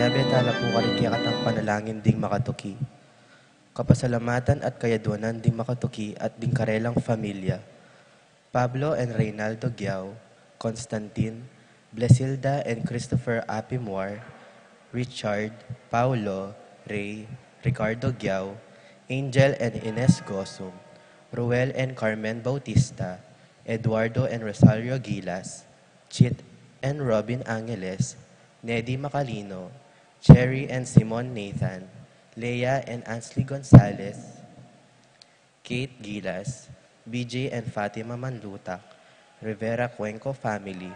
betala po karikiakat ang panalangin ding makatuki. Kapasalamatan at kayaduanan ding makatuki at ding karelang familia. Pablo and Reynaldo Giao, Constantine, Blesilda and Christopher Apimwar, Richard, Paulo, Ray, Ricardo Giao, Angel and Ines Gosum, Ruel and Carmen Bautista, Eduardo and Rosario Gilas, Chit and Robin Angeles, Neddy Macalino, Cherry and Simon Nathan, Leia and Ansley Gonzalez, Kate Gilas, BJ and Fatima Manlutak, Rivera Cuenco family,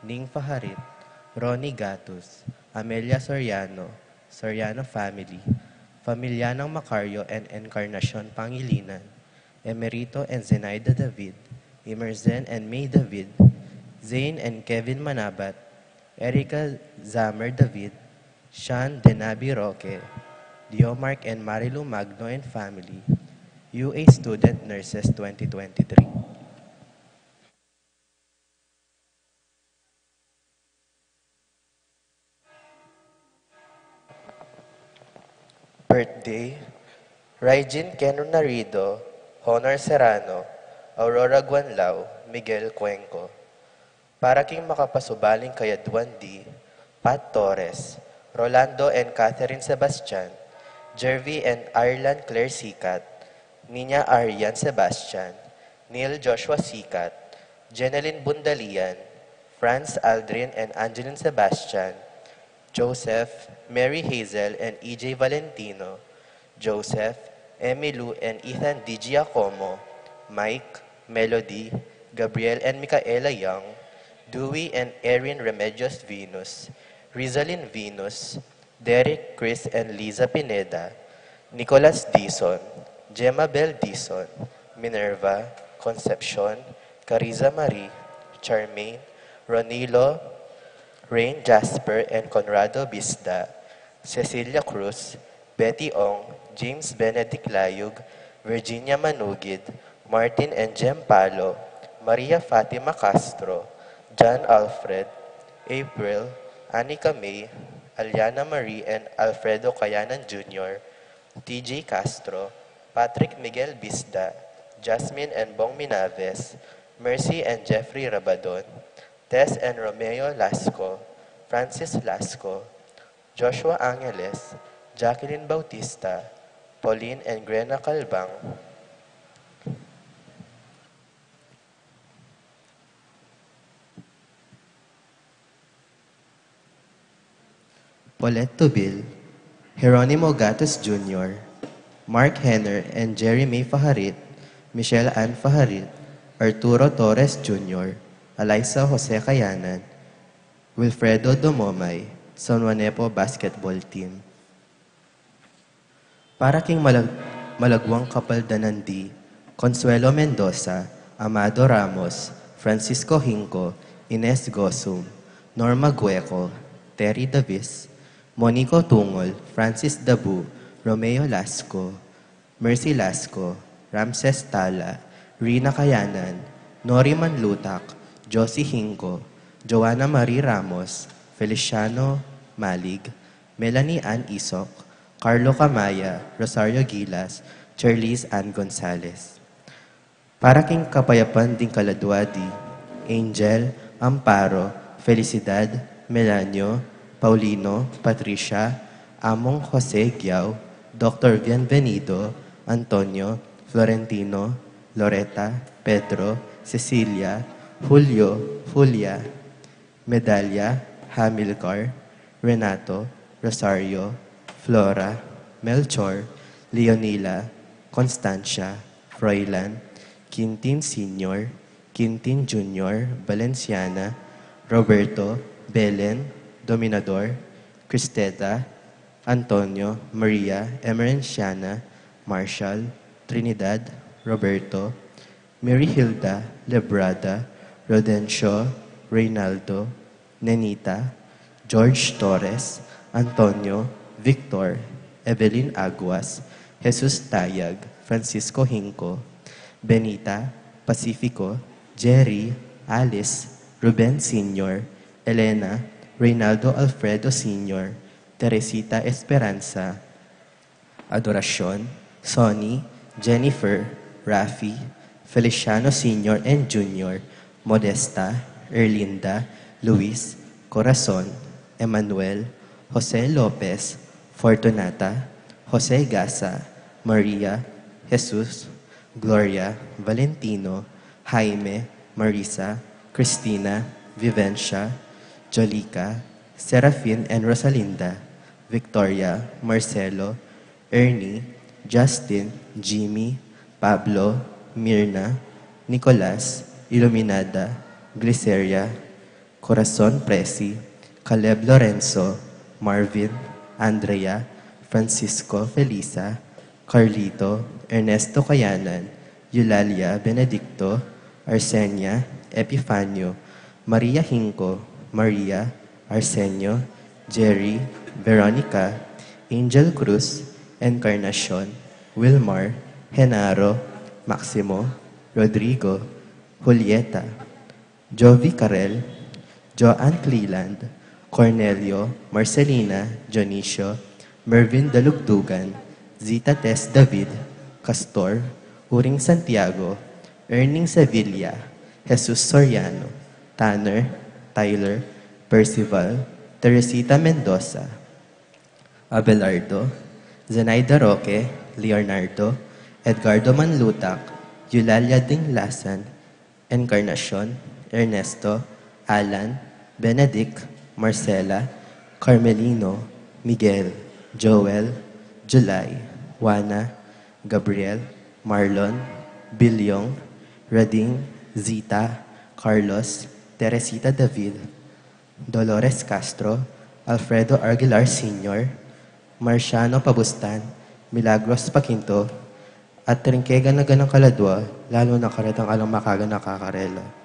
Ning Faharit, Ronnie Gatus, Amelia Soriano, Soriano family, Familianang Macario and Encarnacion Pangilinan, Emerito and Zenaida David, Emerzen and May David, Zane and Kevin Manabat, Erica Zamer David, Sean Denabi Roque, Diomark and Marilu Magno and family, UA Student Nurses 2023. Birthday, Raijin Keno Narido, Honor Serrano, Aurora Guanlao, Miguel Cuenco. Para king makapasubaling kayaduan di, Pat Torres, Rolando and Catherine Sebastian, Jervy and Ireland Claire Sikat, Nina Arian Sebastian, Neil Joshua Sikat, Jeneline Bundalian, Franz Aldrin and Angeline Sebastian, Joseph, Mary Hazel and EJ Valentino, Joseph, Emilu and Ethan D. Giacomo, Mike, Melody, Gabriel and Micaela Young, Dewey and Erin Remedios Venus, Rizalyn Venus, Derek, Chris and Liza Pineda, Nicholas Dison, Gemma Bell Dison, Minerva, Concepcion, Cariza Marie, Charmaine, Ronilo, Rain Jasper and Conrado Bisda, Cecilia Cruz, Betty Ong, James Benedict Layug, Virginia Manugid, Martin and Jem Palo, Maria Fatima Castro, John Alfred, April, Anika May, Aliana Marie and Alfredo Cayanan Jr., TJ Castro, Patrick Miguel Bisda, Jasmine and Bong Minaves, Mercy and Jeffrey Rabadon, Tess and Romeo Lasco, Francis Lasco, Joshua Angeles, Jacqueline Bautista, Pauline and Grena Calbang, Paulette Tubil, Jeronimo Gatos Jr., Mark Henner and Jerry May Faharit, Michelle Ann Faharit, Arturo Torres Jr., Eliza Jose Cayanan, Wilfredo Domomay, San Juanepo Basketball Team. Para king malagwang kapaldanandi, Consuelo Mendoza, Amado Ramos, Francisco Hinco, Ines Gosum, Norma Gueco, Terry Davis, Monico Tungol, Francis Dabu, Romeo Lasco, Mercy Lasco, Ramses Tala, Rina Cayanan, Nori Manlutak, Josie Hinco, Joanna Marie Ramos, Feliciano Malig, Melanie Ann Isok, Carlo Camaya, Rosario Gilas, Charlize Ann Gonzalez. Para king kapayapan ding kaladwadi, Angel, Amparo, Felicidad, Melanio, Paulino, Patricia, Among Jose Giao, Dr. Bienvenido, Antonio, Florentino, Loretta, Pedro, Cecilia, Julio, Julia, Medalla, Hamilcar, Renato, Rosario, Flora, Melchor, Leonila, Constancia, Froilan, Quintin Sr., Quintin Jr., Valenciana, Roberto, Belen, Dominador, Cristeta, Antonio, Maria, Emerenciana, Marshall, Trinidad, Roberto, Mary Hilda, Lebrada, Rodencio, Reynaldo, Nenita, George Torres, Antonio, Victor, Evelyn Aguas, Jesus Tayag, Francisco Hinco, Benita, Pacifico, Jerry, Alice, Ruben Sr., Elena, Reynaldo Alfredo Sr., Teresita Esperanza, Adoracion, Sonny, Jennifer, Rafi, Feliciano Sr. and Jr., Modesta, Erlinda, Luis, Corazon, Emmanuel, Jose Lopez, Fortunata, Jose Gasa, Maria, Jesus, Gloria, Valentino, Jaime, Marisa, Cristina, Vivencia, Jolica, Serafin and Rosalinda, Victoria, Marcelo, Ernie, Justin, Jimmy, Pablo, Mirna, Nicolas, Iluminada, Gliceria, Corazon Presi, Caleb Lorenzo, Marvin, Andrea, Francisco Felisa, Carlito, Ernesto Cayanan, Eulalia Benedicto, Arsenia, Epifanio, Maria Hinco, Maria, Arsenio, Jerry, Veronica, Angel Cruz, Encarnacion, Wilmar, Genaro, Maximo, Rodrigo, Julieta, Jovi Carel, Joanne Cleland, Cornelio, Marcelina, Dionisio, Mervin Dalugdugan, Zita Tess David, Castor, Uring Santiago, Erning Sevilla, Jesus Soriano, Tanner, Tyler, Percival, Teresita Mendoza, Abelardo, Zenaida Roque, Leonardo, Edgardo Manlutak, Eulalia Dinglasan, Encarnacion, Ernesto, Alan, Benedict, Marcela, Carmelino, Miguel, Joel, July, Juana, Gabriel, Marlon, Bilyong, Rading, Zita, Carlos, Teresita David, Dolores Castro, Alfredo Aguilar Sr., Marciano Pabustan, Milagros Paquinto, at Tringkega na ganang kaladwa, lalo na karatang alang makaga nakakarela.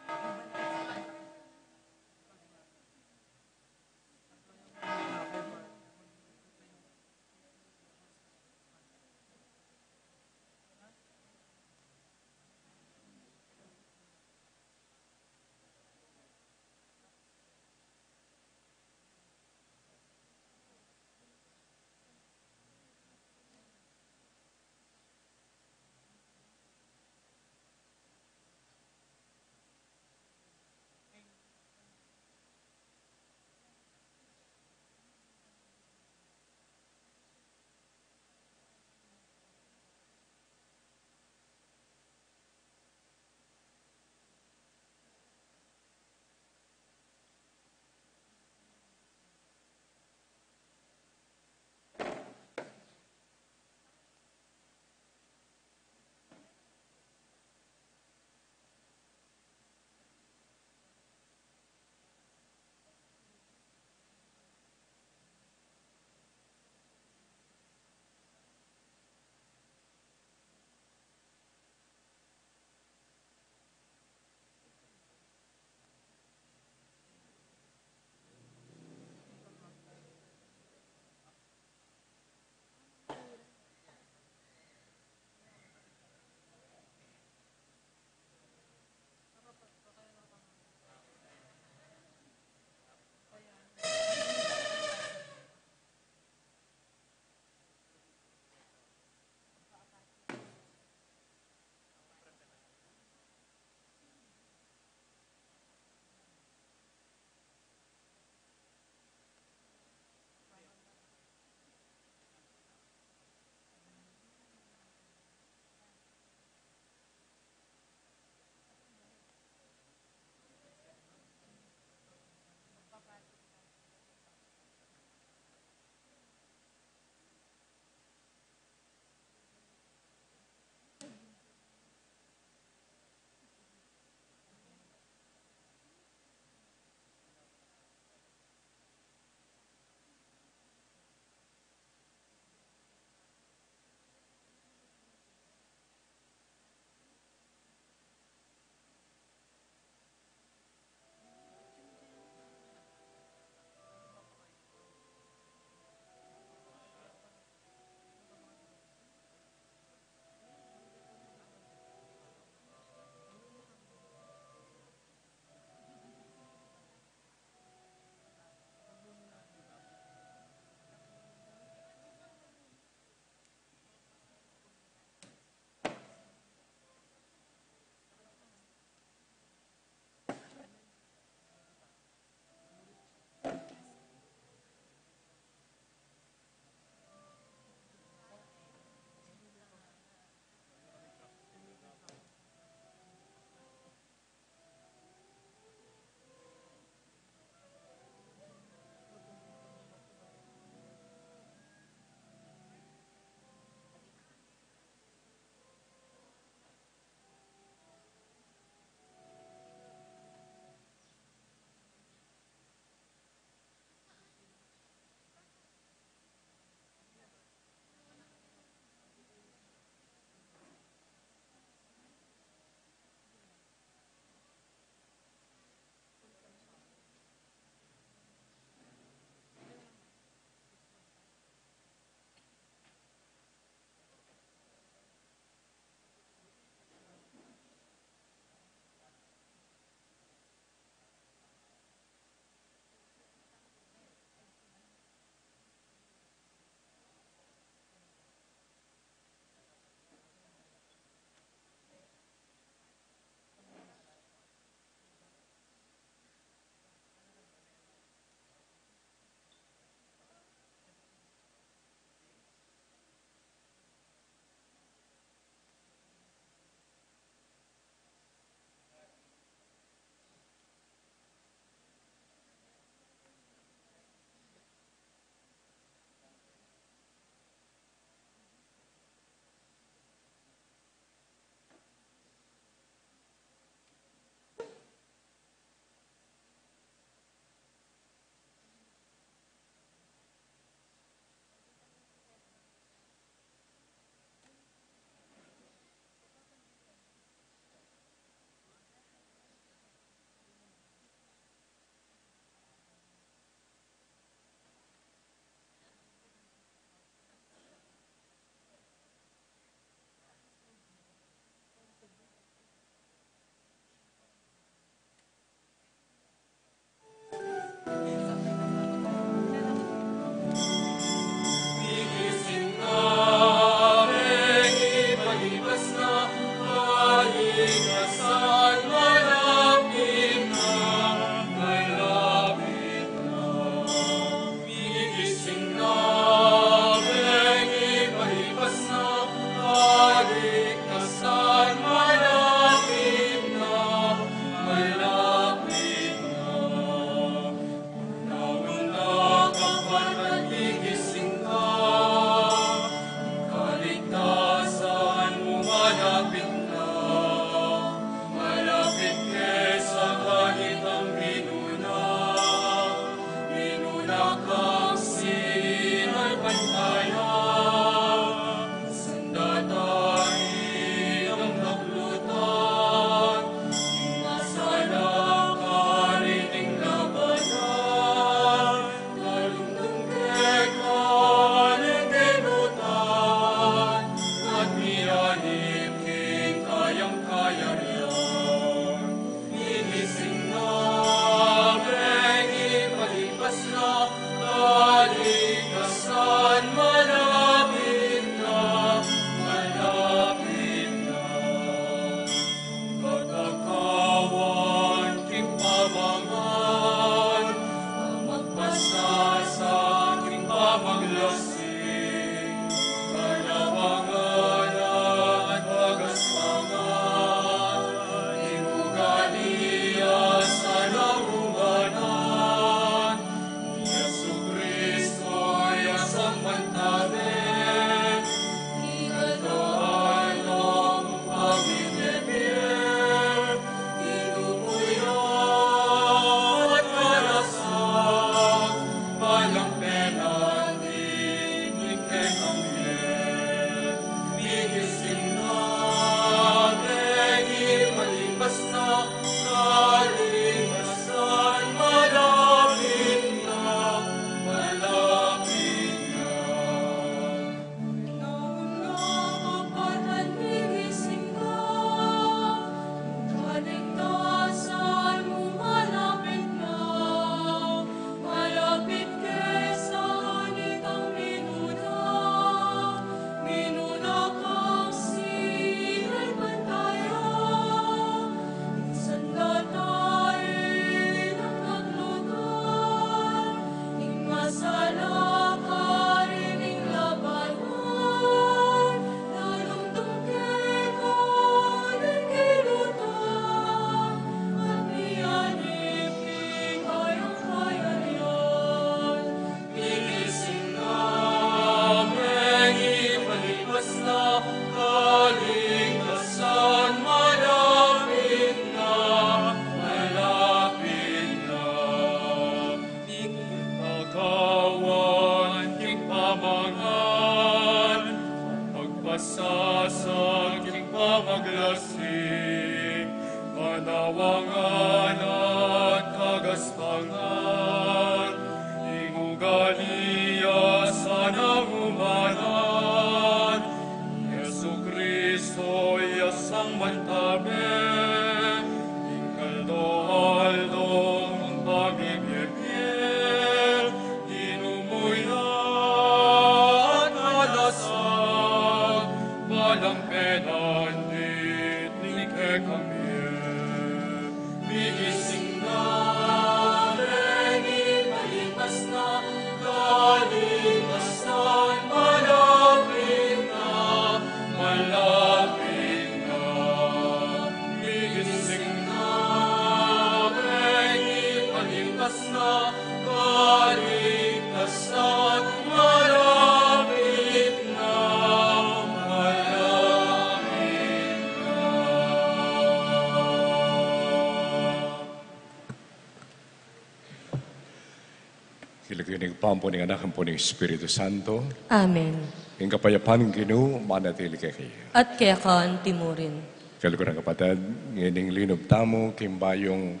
Kilagay ng pampo ng anak po ng Espiritu Santo. Amen. Ang kapayapaan ng Ginoo, manatili kayo. At kaya kaan timurin. Kalugurang kapatid, ngayon linob tamo, kimbayong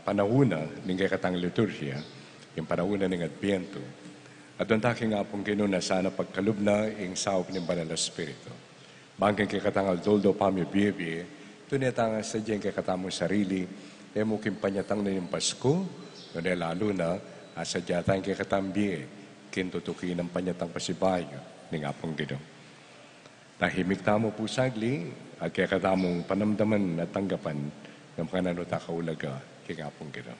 panahuna ng kakatang liturhiya, yung panahuna ng Adbiento. At doon taking nga pong Ginoo na sana pagkalub na yung saop ng Banal na Espiritu. Bangking kakatang aldoldo pamyo biye, tunetang sa diyang kakatamong sarili, mo kimpanyatang na yung Pasko, doon lalo na sa diyatang kakatambiye, kintutuki ng panyatang pasibayo ng apong Ginoo. Tahimik tamo po sagli, at kaya katamong panamdaman at tanggapan ng mga nanutakaulaga kay apong Ginoo.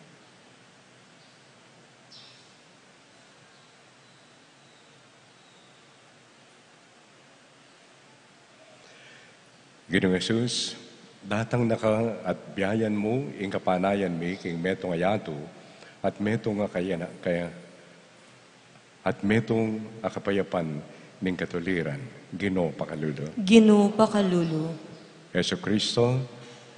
Ginoong Jesus, datang naka at biyayan mo, ing kapanayan mi, king metong ayato, at metong at metong akapayapan ning katuliran, Ginoo pakalulo. Ginoo pakalulo. Yesu Kristo,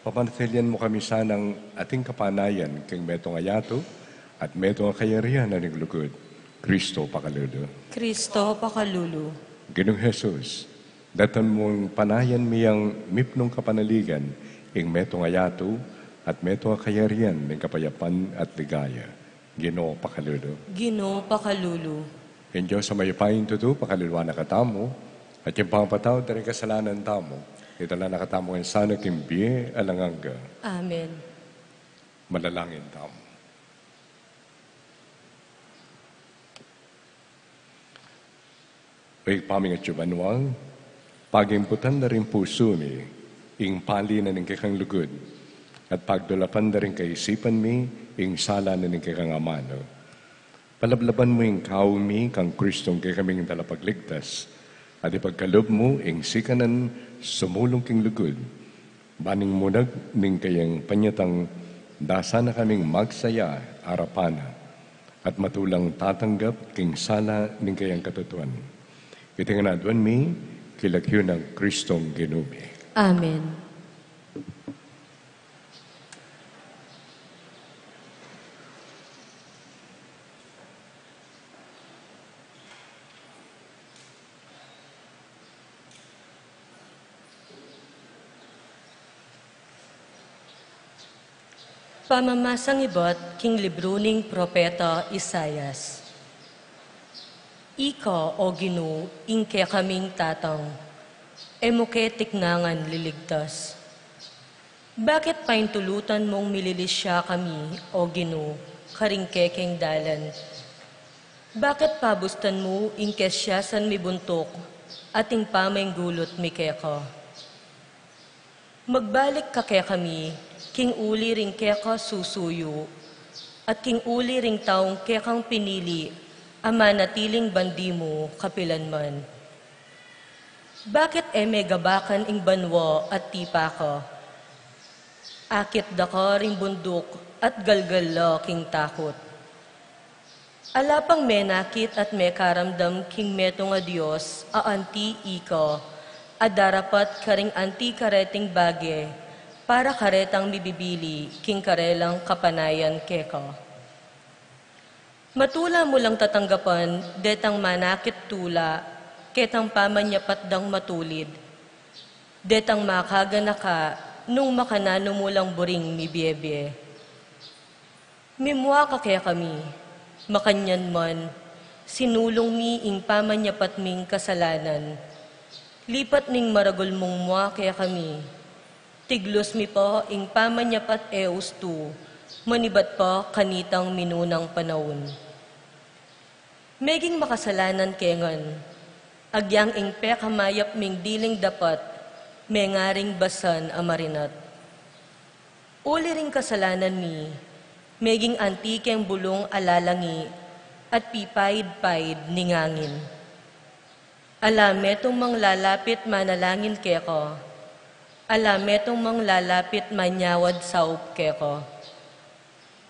papanatilian mo kami sanang ating kapanayan king metong ayato at metong akayarihan na ning lugod, Kristo pakalulo. Kristo pakalulo. Ginoong Jesus, datan mong panayan miyang mipnong kapanaligan ing metong ayato at metong akayarihan ning kapayapan at ligaya, Ginoo pakalulo. Ginoo pakalulo. In Diyos sa mayapain tuto, pakalilwa na katamo, at yung pangapataw na rin kasalanan tamo, itala na katamo ng sana kimbiye alanganga. Amen. Manalangin tamo. Ay paming at yubanwang, pagimputan na rin puso mi, ing pali na ning kikang lugod, at pagdulapan na rin kaisipan mi, ing sala na ning kikang amano. Palablaban mo yung kaumi kang Kristong kay kaming dalapagligtas at ipagkalob mo yung sikanan sumulong king lugod. Baning munag ning kayang panyatang dasa na kaming magsaya arapana at matulang tatanggap king sala ning kayang katutuan. Itinganadwan mi kilakyo ng Kristong Ginumi. Amen. Pamamasang ibot king libro ning propeta Isayas. Ika, o Ginoo, ingke kaming tatang, emuke tiknangan liligtas. Bakit paintulutan mong mililisya kami, o Ginoo, karingkekeng dalan? Bakit pabustan mo ingke siya san mibuntok, ating pamayng gulot mikeka? Magbalik ka kaya kami, king uli ring keka susuyo, at king uli ring taong kekang pinili, ama natiling bandi mo kapilanman. Bakit eme gabakan ing banwa at tipa ka? Akit da ka ring bundok at galgal king takot. Alapang menakit at mekaramdam king meto nga Diyos, anti ika, adarapat karing anti kareting bage, para karetang bibibili, king karelang kapanayan keka. Matula mo lang tatanggapan, detang manakit tula, ketang pamanyapat dang matulid. Detang makagana ka, nung makanano mo lang buring mi biebe. Mimwa ka kaya kami, makanyan man, sinulong mi ing pamanyapat ming kasalanan. Lipat ning maragol mong mua kaya kami, tiglos mi po ing pamanyapat eus tu, manibat pa kanitang minunang panahon. Meging makasalanan kengan, agyang ing pekamayap ming diling dapat, mengaring basan amarinat. Uli ring kasalanan mi, meging antikeng bulong alalangi, at pipaid-paid ningangin. Alametong mang lalapit manalangin keko, alametong mang lalapit manyawad saup keko.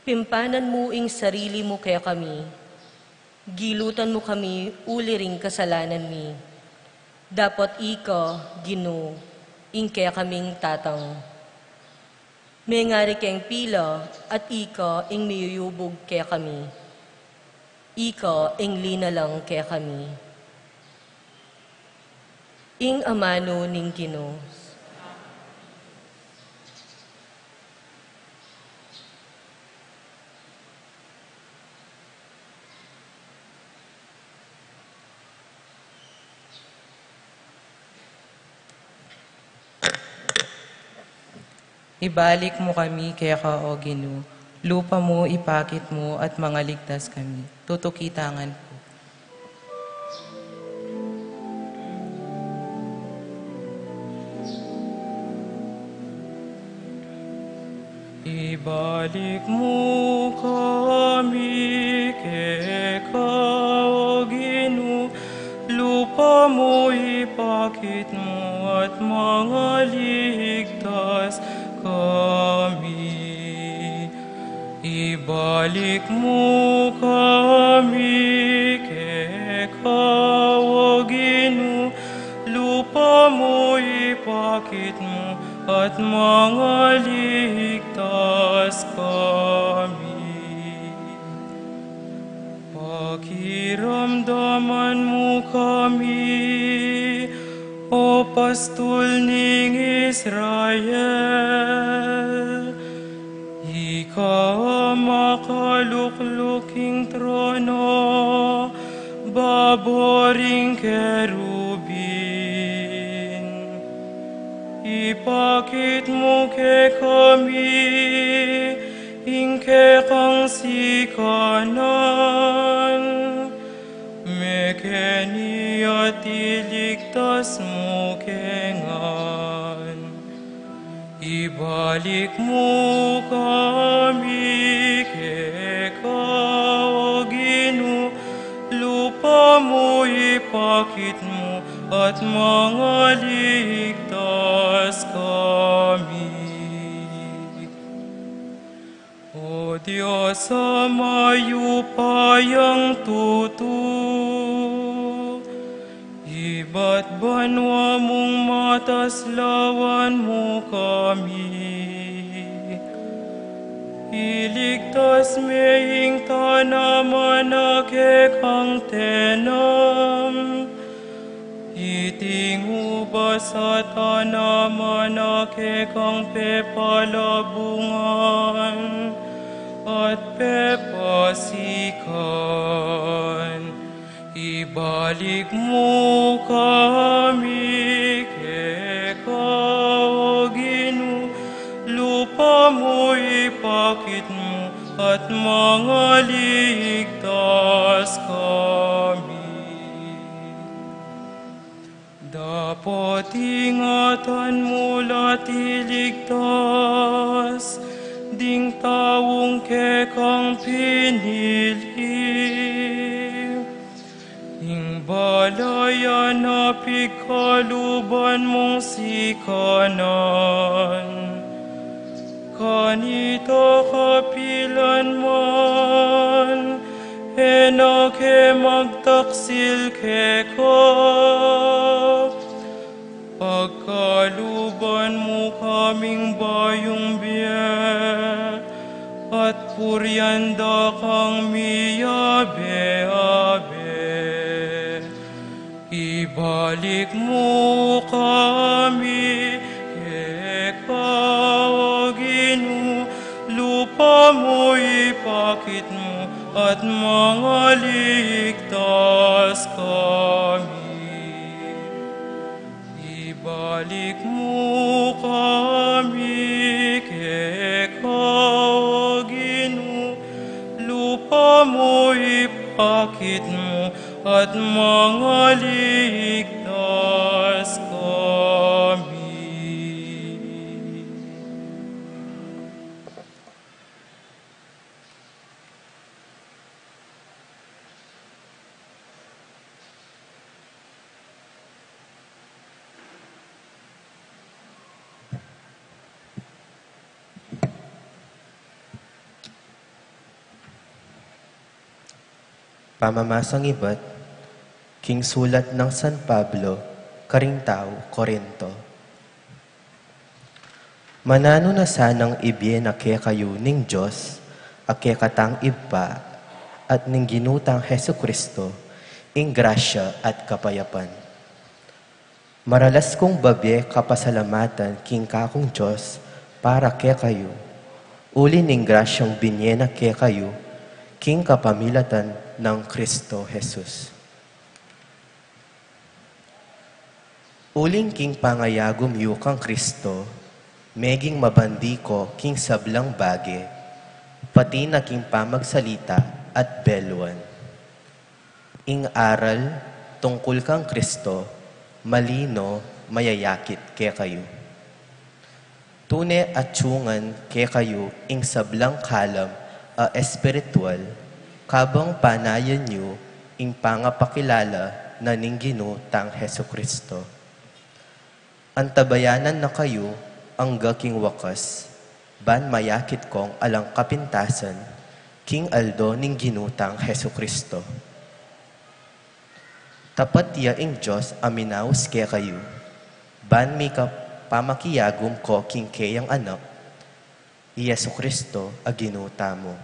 Pimpanan mo ing sarili mo kaya kami, gilutan mo kami uli ring kasalanan mi. Dapat ika, Ginoo, ing kaya kaming tatang. May ngari keng pila at ika ing miyuyubog kaya kami. Ika, ing lina lang kaya kami. Ing amano ning Ginoo. Ibalik mo kami kaya ka, O Ginoo. Lupa mo, ipakit mo, at mga ligtas kami. Tutukitangan ko. Ibalik mo kami kay ka, O Ginoo. Lupa mo, ipakit mo, at mga ligtas kami. Ibalik mo kami kay ka, O Ginoo. Lupa mo, ipakit mo, at mga ligtas kami. Pakiramdaman mo kami, O Pastol ning Israel. Ikaw makalukluking trono, baboring kerubin. Ipakit mo kay kami, ingke kang sikanan. Mekeni at iligtas mo kengan. Ibalik mo kami kay ka, O Ginoo. Lupa mo, ipakit mo, at mga ligtas kami. O Diyos, sa mayupayang tutu, iba't banwa mong mataslawan mo kami. Iligtas maying tanaman na kekang tenam, iting ubas sa tanaman na kekang pepalabungan, at pepasikan. Ibalik mo kami kay ka, O Ginoo. Lupa mo, ipakit mo, at mga ligtas kami. Dapat ingatan mo la't iligtas, ding taong kekang pinili. Ing balayan na pigkaluban mong sikanan. Kanito kapilan man, enake magtaksil keko. Pagkaluban mo kaming bayong biye, at puryanda kang miyabe-abe. Ibalik mo kami kay ka, O Ginoo. Lupa mo, ipakit mo, at mga ligtas kami. Ibalik mo kami kay ka, O Ginoo. Lupa mo, ipakit mo, at mga ligtas kami. Pamamasang iba't, king sulat ng San Pablo, Karintao, Corinto. Manano na sanang ibye na kayo ning Diyos, ake katang iba, at ning ginutang Heso Kristo, ing grasya at kapayapan. Maralas kong babi kapasalamatan king kakong Diyos para ke kayo. Uli ning grasyang binyena ke kayo, king kapamilatan ng Kristo Jesus. Uling king pangayagom yu kang Kristo, meging mabandi ko king sablang bage, pati na king pamagsalita at beluan. Ing aral tungkol kang Kristo, malino mayayakit ke kayo. Tune at tiyungan ke kayo ing sablang kalam a espiritual, kabang panayan nyo ing pangapakilala na ninggino tang Heso Kristo. Antabayanan na kayo ang gaking wakas, ban mayakit kong alang kapintasan, king aldo ning ginutang Heso Kristo. Tapat ya ing Diyos aminaos ke kayo, ban mi ka pamakiyagom ko king kayang anak, Yesu Kristo a ginuta mo.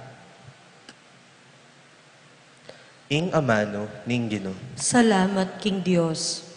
Ing amano ning Ginoo. Salamat, King Diyos.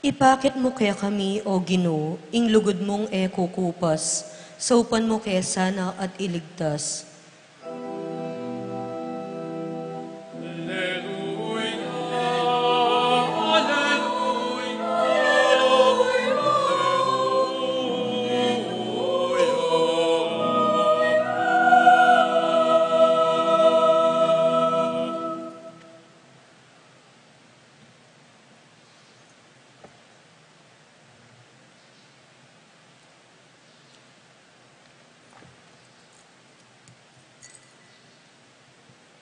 Ipakit mo kaya kami, O Ginoo, ing lugod mong kukupas, saupan mo kaya sana at iligtas.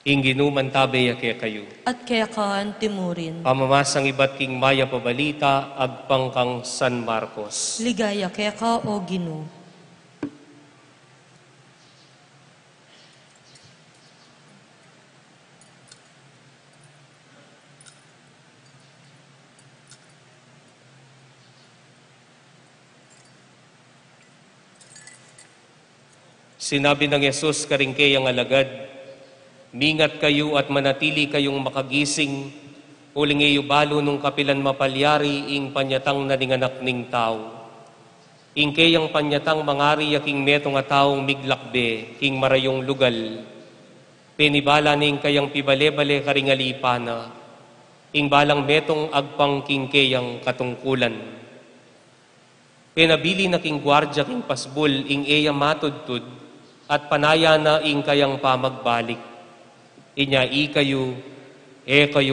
Ing ginuman tabay kaya kayo. At kaya kaan timurin. Pamamasang iba't king maya pabalita, agpang kang San Marcos. Ligaya kaya ka, O Ginoo. Sinabi ng Yesus karingkayang alagad, mingat kayo at manatili kayong makagising, uling iyo balo nung kapilan mapalyari, ing panyatang naninganak ning tao. Ing kayang panyatang mangari yaking meto nga taong miglakbe, king marayong lugal. Penibala ning kayang pibale-bale karingalipana, ing balang metong agpang king kayang katungkulan. Penabili na king gwardya king pasbul, ing eya matudtud, at panaya na ing kayang pamagbalik. Inya kayo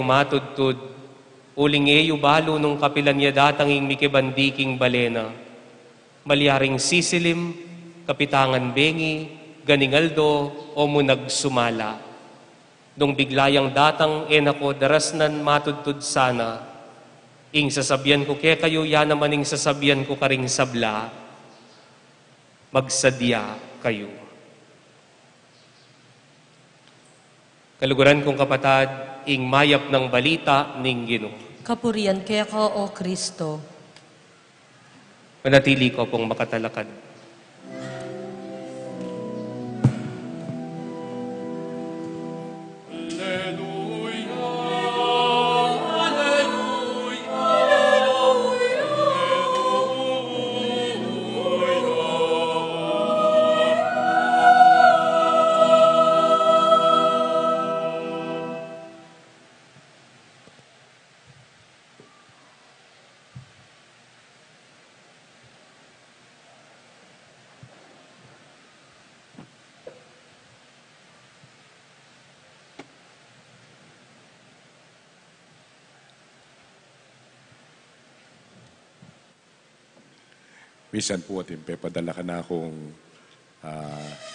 matudtud, uling eyo balo nung kapilan niya datanging mikibandiking balena. Malyaring sisilim, kapitangan bengi, ganingaldo, o munag sumala. Nung biglayang datang enako darasnan matudtud sana, ing sasabyan ko ke kayo, yan naman ing sasabyan ko karing sabla, magsadya kayo. Kaluguran kong kapatad, ing mayap ng balita ning Ginoo. Kapurian kaya ka, O Kristo. Manatili ko pong makatalakad. Bisan po at impe, padala ka na akong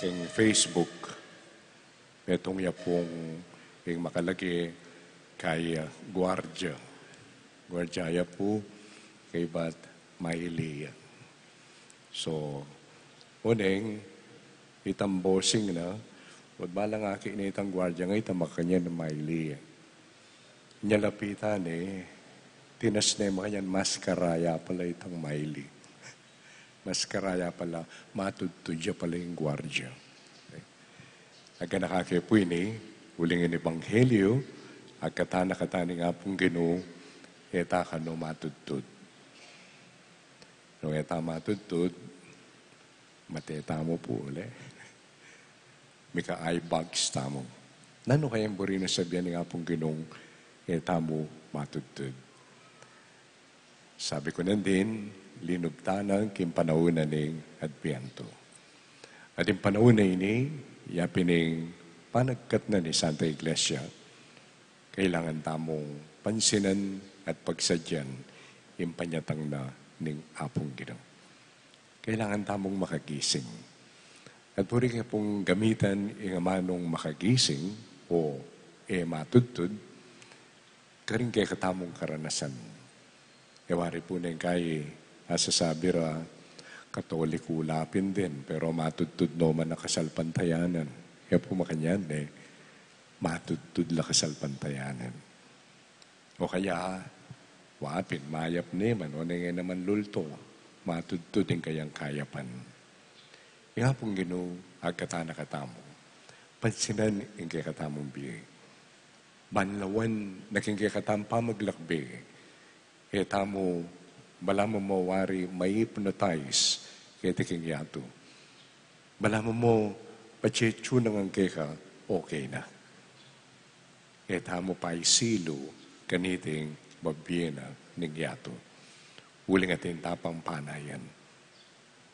ing Facebook, itong yapong ing makalagi kay Guardia. Guardia po kay Bat Maili. So, uneng, itang bossing na, wad balang aki na itang Guardia nga itang makanya na Maili. Nyalapitan tinas na yung mga yan, maskaraya pala itang Maili. Maskaraya pala, matutudya pala yung Guardia. Aga nakakipo ini, uling in Ebanghelyo, agkatana-katani nga pong Ginoo, eta ka no matutud. No eta matutud, mateta mo po uli. Mika eye bags tamo. Nano kayang buri na sabihan nga pong Ginoong, eta mo matutud. Sabi ko din, linubtanan kim panahon ning Adbyento. At yung panahon na ini, yapining panagkat na ni Santa Iglesia, kailangan tamong pansinan at pagsadyan yung panyatang na ning apong Ginoo. Kailangan tamong makagising. At puri ka pong gamitan yung amanong makagising o matutud, karing kay katamong karanasan. Ewari po na yung kay asasabi ra, Katoliko lapin din, pero matutud no man na kasalpantayanan. Kaya po makanyan matutud la kasalpantayanan. O kaya, wapin, mayap naman, o nga naman lulto, matutud din kayang kayapan. Nga pong Ginoo, agkatana katamo. Pansinan yung kay katamong biyay. Banlawan, naking kay katam pa maglakbi. Tamo, bala mo mawari, may hypnotize, kaya tiking yato. Bala mo, pachechu nang ang keka, okay na. Tamo pa isilo, kaniting mabiyena ning yato. Uling atin tapang panayan.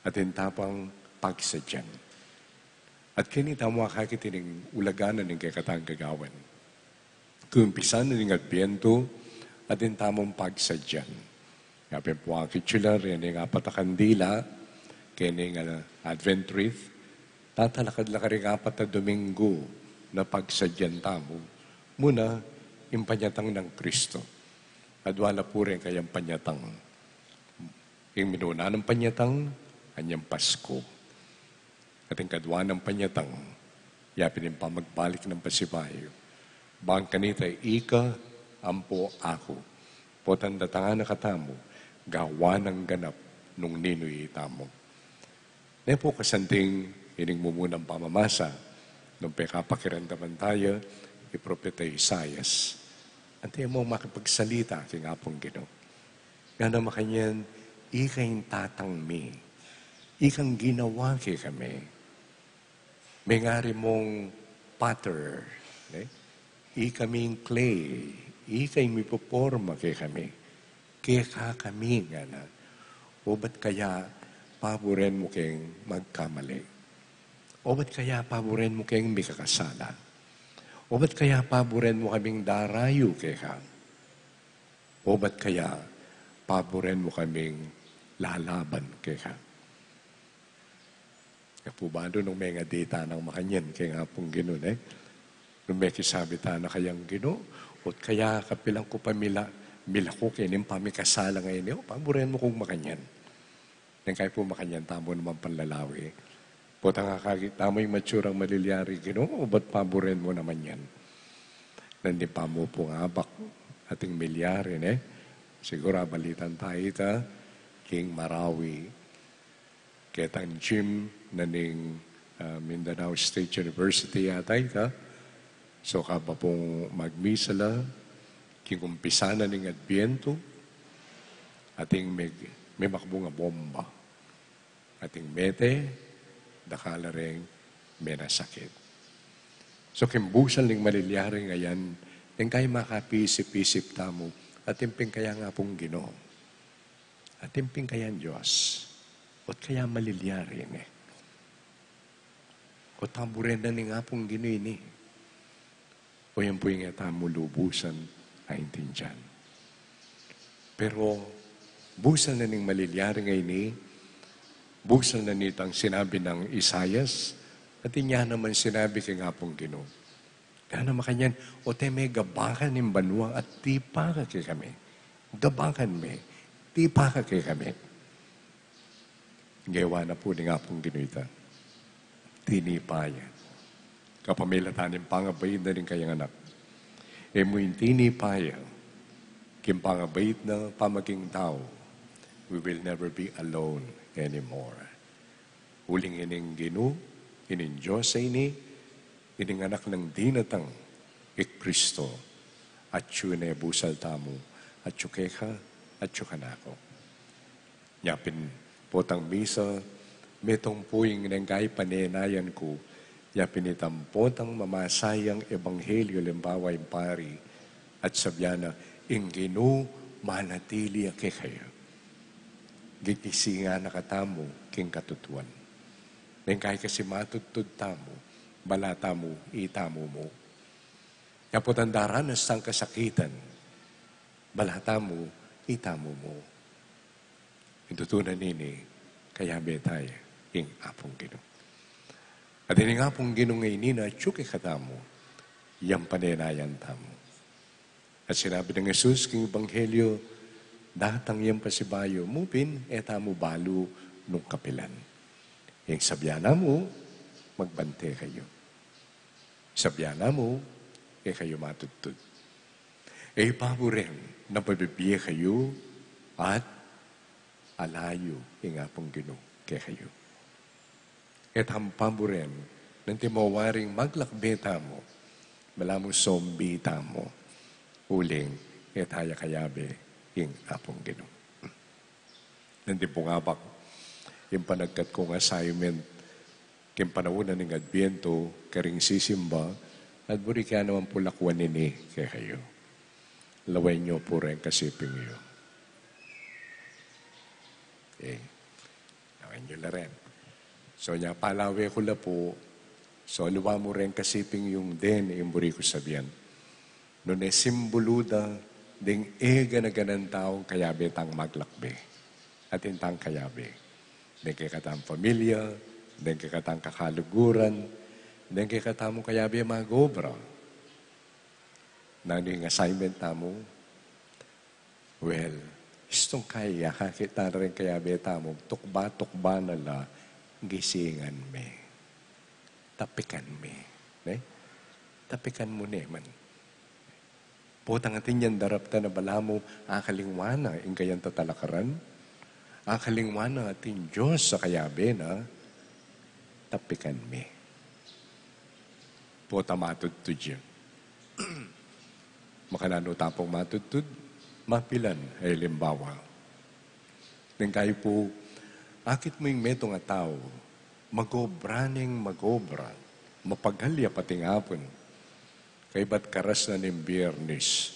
Atin tapang pagsadyan. At kinita mo kakitining ulaganan ng kekatang gagawan. Kumpisan na ning Adbyento, atin tamong pagsadyan. Kapin po ang kitsular, yan yung apat na kandila, kaya Advent wreath, tatalakad la ka rin apat na Domingo na pagsadyan tamo. Muna, yung panyatang ng Kristo. At wala po rin kayang panyatang. Yung minuna ng panyatang, kanyang Pasko. At yung kadwa ng panyatang, yapin yung pamagbalik ng pasipayo. Bang kanita, ika, ampo ako. Potan datangan na katamo, gawa ng ganap nung ninoy itamo. Na po kasanting ining mumunang pamamasa, nung pekapakirandaman tayo, ipropeta Isaias. Ante mo makipagsalita king apong Ginoo. Nga na makanyan, ikay tatang mi. Ikang ginawa kay kami. May ngari mong potter. Ikaming clay. Ikay mipoporma kay kami. Kaya kami nga na. O ba't kaya paboren mo kayong magkamali? O ba't kaya paboren mo kayong may kakasala? O ba't kaya paboren mo kaming darayo kay ka? O ba't kaya paboren mo kaming lalaban kay ka? Kaya po ba doon nung may nga data ng makanyan kaya nga pong Ginoo nung may kisabi ta na kayang Ginoo, o kaya kapilang ko pamila, mila ko kinim pamikasala ngayon, o paboren mo kong makanyan. Nang kaya po makanyan, tamo naman panlalawi. Puta nga kagit, tamo yung matsurang malilyari, Ginoo, o ba't paboren mo naman yan? Nandi pa mo po nga bak ating milyari, siguro balitan tayo ta, King Marawi, ketang gym na ning Mindanao State University yata ita. So kaba pong magmisala, kingkumpisa na ning Adbyento, ating may makbunga bomba. Ating mete, dakala rin may nasakit. So kimbusan ning malilyari ngayon, yung kaya makapisip-isip tamo, at imping kaya nga pong Ginoo. At imping kaya Diyos. At kaya malilyari O taburen na ni nga pong Ginoo ini. O yan po yung tamo lubusan ay intindihan. Pero, busan na ning malilyari ngayon Busal na nitang sinabi ng Isayas, at inya naman sinabi kay nga pong Ginoo. Kaya naman kanyan, o te may gabakan ng banwa at di pa ka kay kami. Gabakan me, di pa ka kay kami. Gawa na po ni nga pong Ginoo ita. Tinipaya. Kapamilatanin pangabayid na rin kayang anak. E mo yung tinipaya, kimpangabait na pamaging tao, we will never be alone anymore. Huling ining Ginoo, ining Diyos sa ini, ining anak ng dinatang Kristo, at yun ay busal tamo, at yukeka, at yukanako. Yapin potang misa, metong po yung nangay panenayan ko, yapin itampot ang mamasayang ebanghelyo limbawa yung pari, at sabyana, ing Ginoo manatili kay kayo. Gigisi nga nakatamo king katutuan. Nengkay kasi matutod tamo, balata mo, itamo mo. Yapot ang daranas ng kasakitan, balata mo, itamo mo. Itutunan nini, kaya betay, ing apong Ginoo. At ini nga pong Ginoo ngayon na tsuki katamo, yang panenayan tamo. At sinabi ng Jesus, king Ebanghelyo, datang yung pasibayo, mupin, etamo balo nung kapilan. Yung sabyana mo, magbante kayo. Sabyana mo, kayo matutod. Pabo rin, napabibiye kayo, at alayo, nga pong Ginoo, kayo. Hampabo rin, nang timawaring maglakbeta mo, malamang sombita mo, uling, etaya kayabe, yung apong Ginoo. Nandi po nga ba, yung panagkat kong assignment, yung panahon ng Adviento, karing sisimba, at buri kaya naman po lakwan nini kay kayo. Laway nyo po rin kasiping iyo. Laway nyo na rin. So, niya, palawe ko la po, so, luwa mo rin kasiping yung den, yung buri ko sabihan. Noon simboluda, ding ganaganang taong kayabe tang maglakbe. At intang kayabe. Ding kikatang pamilya, ding kikatang kakaluguran, ding kikatang kayabe magobra. Nang assignment tamo, well, istong kaya kakita rin kayabe tamo, tukba nala, gisingan me. Tapikan me. Tapikan mo man. Potang atin yan darapta na bala mo, akalingwana, ingayan tatalakaran, akalingwana atin Diyos sa kayabe na, tapikan me. Pota matutud yan. Makanano tapong matutud, mapilan ay limbawa. Nang kayo po, akit mo yung metong tao, magobraning magobra, mapagalya pating hapon, kay ba't karas na ng Biyernes?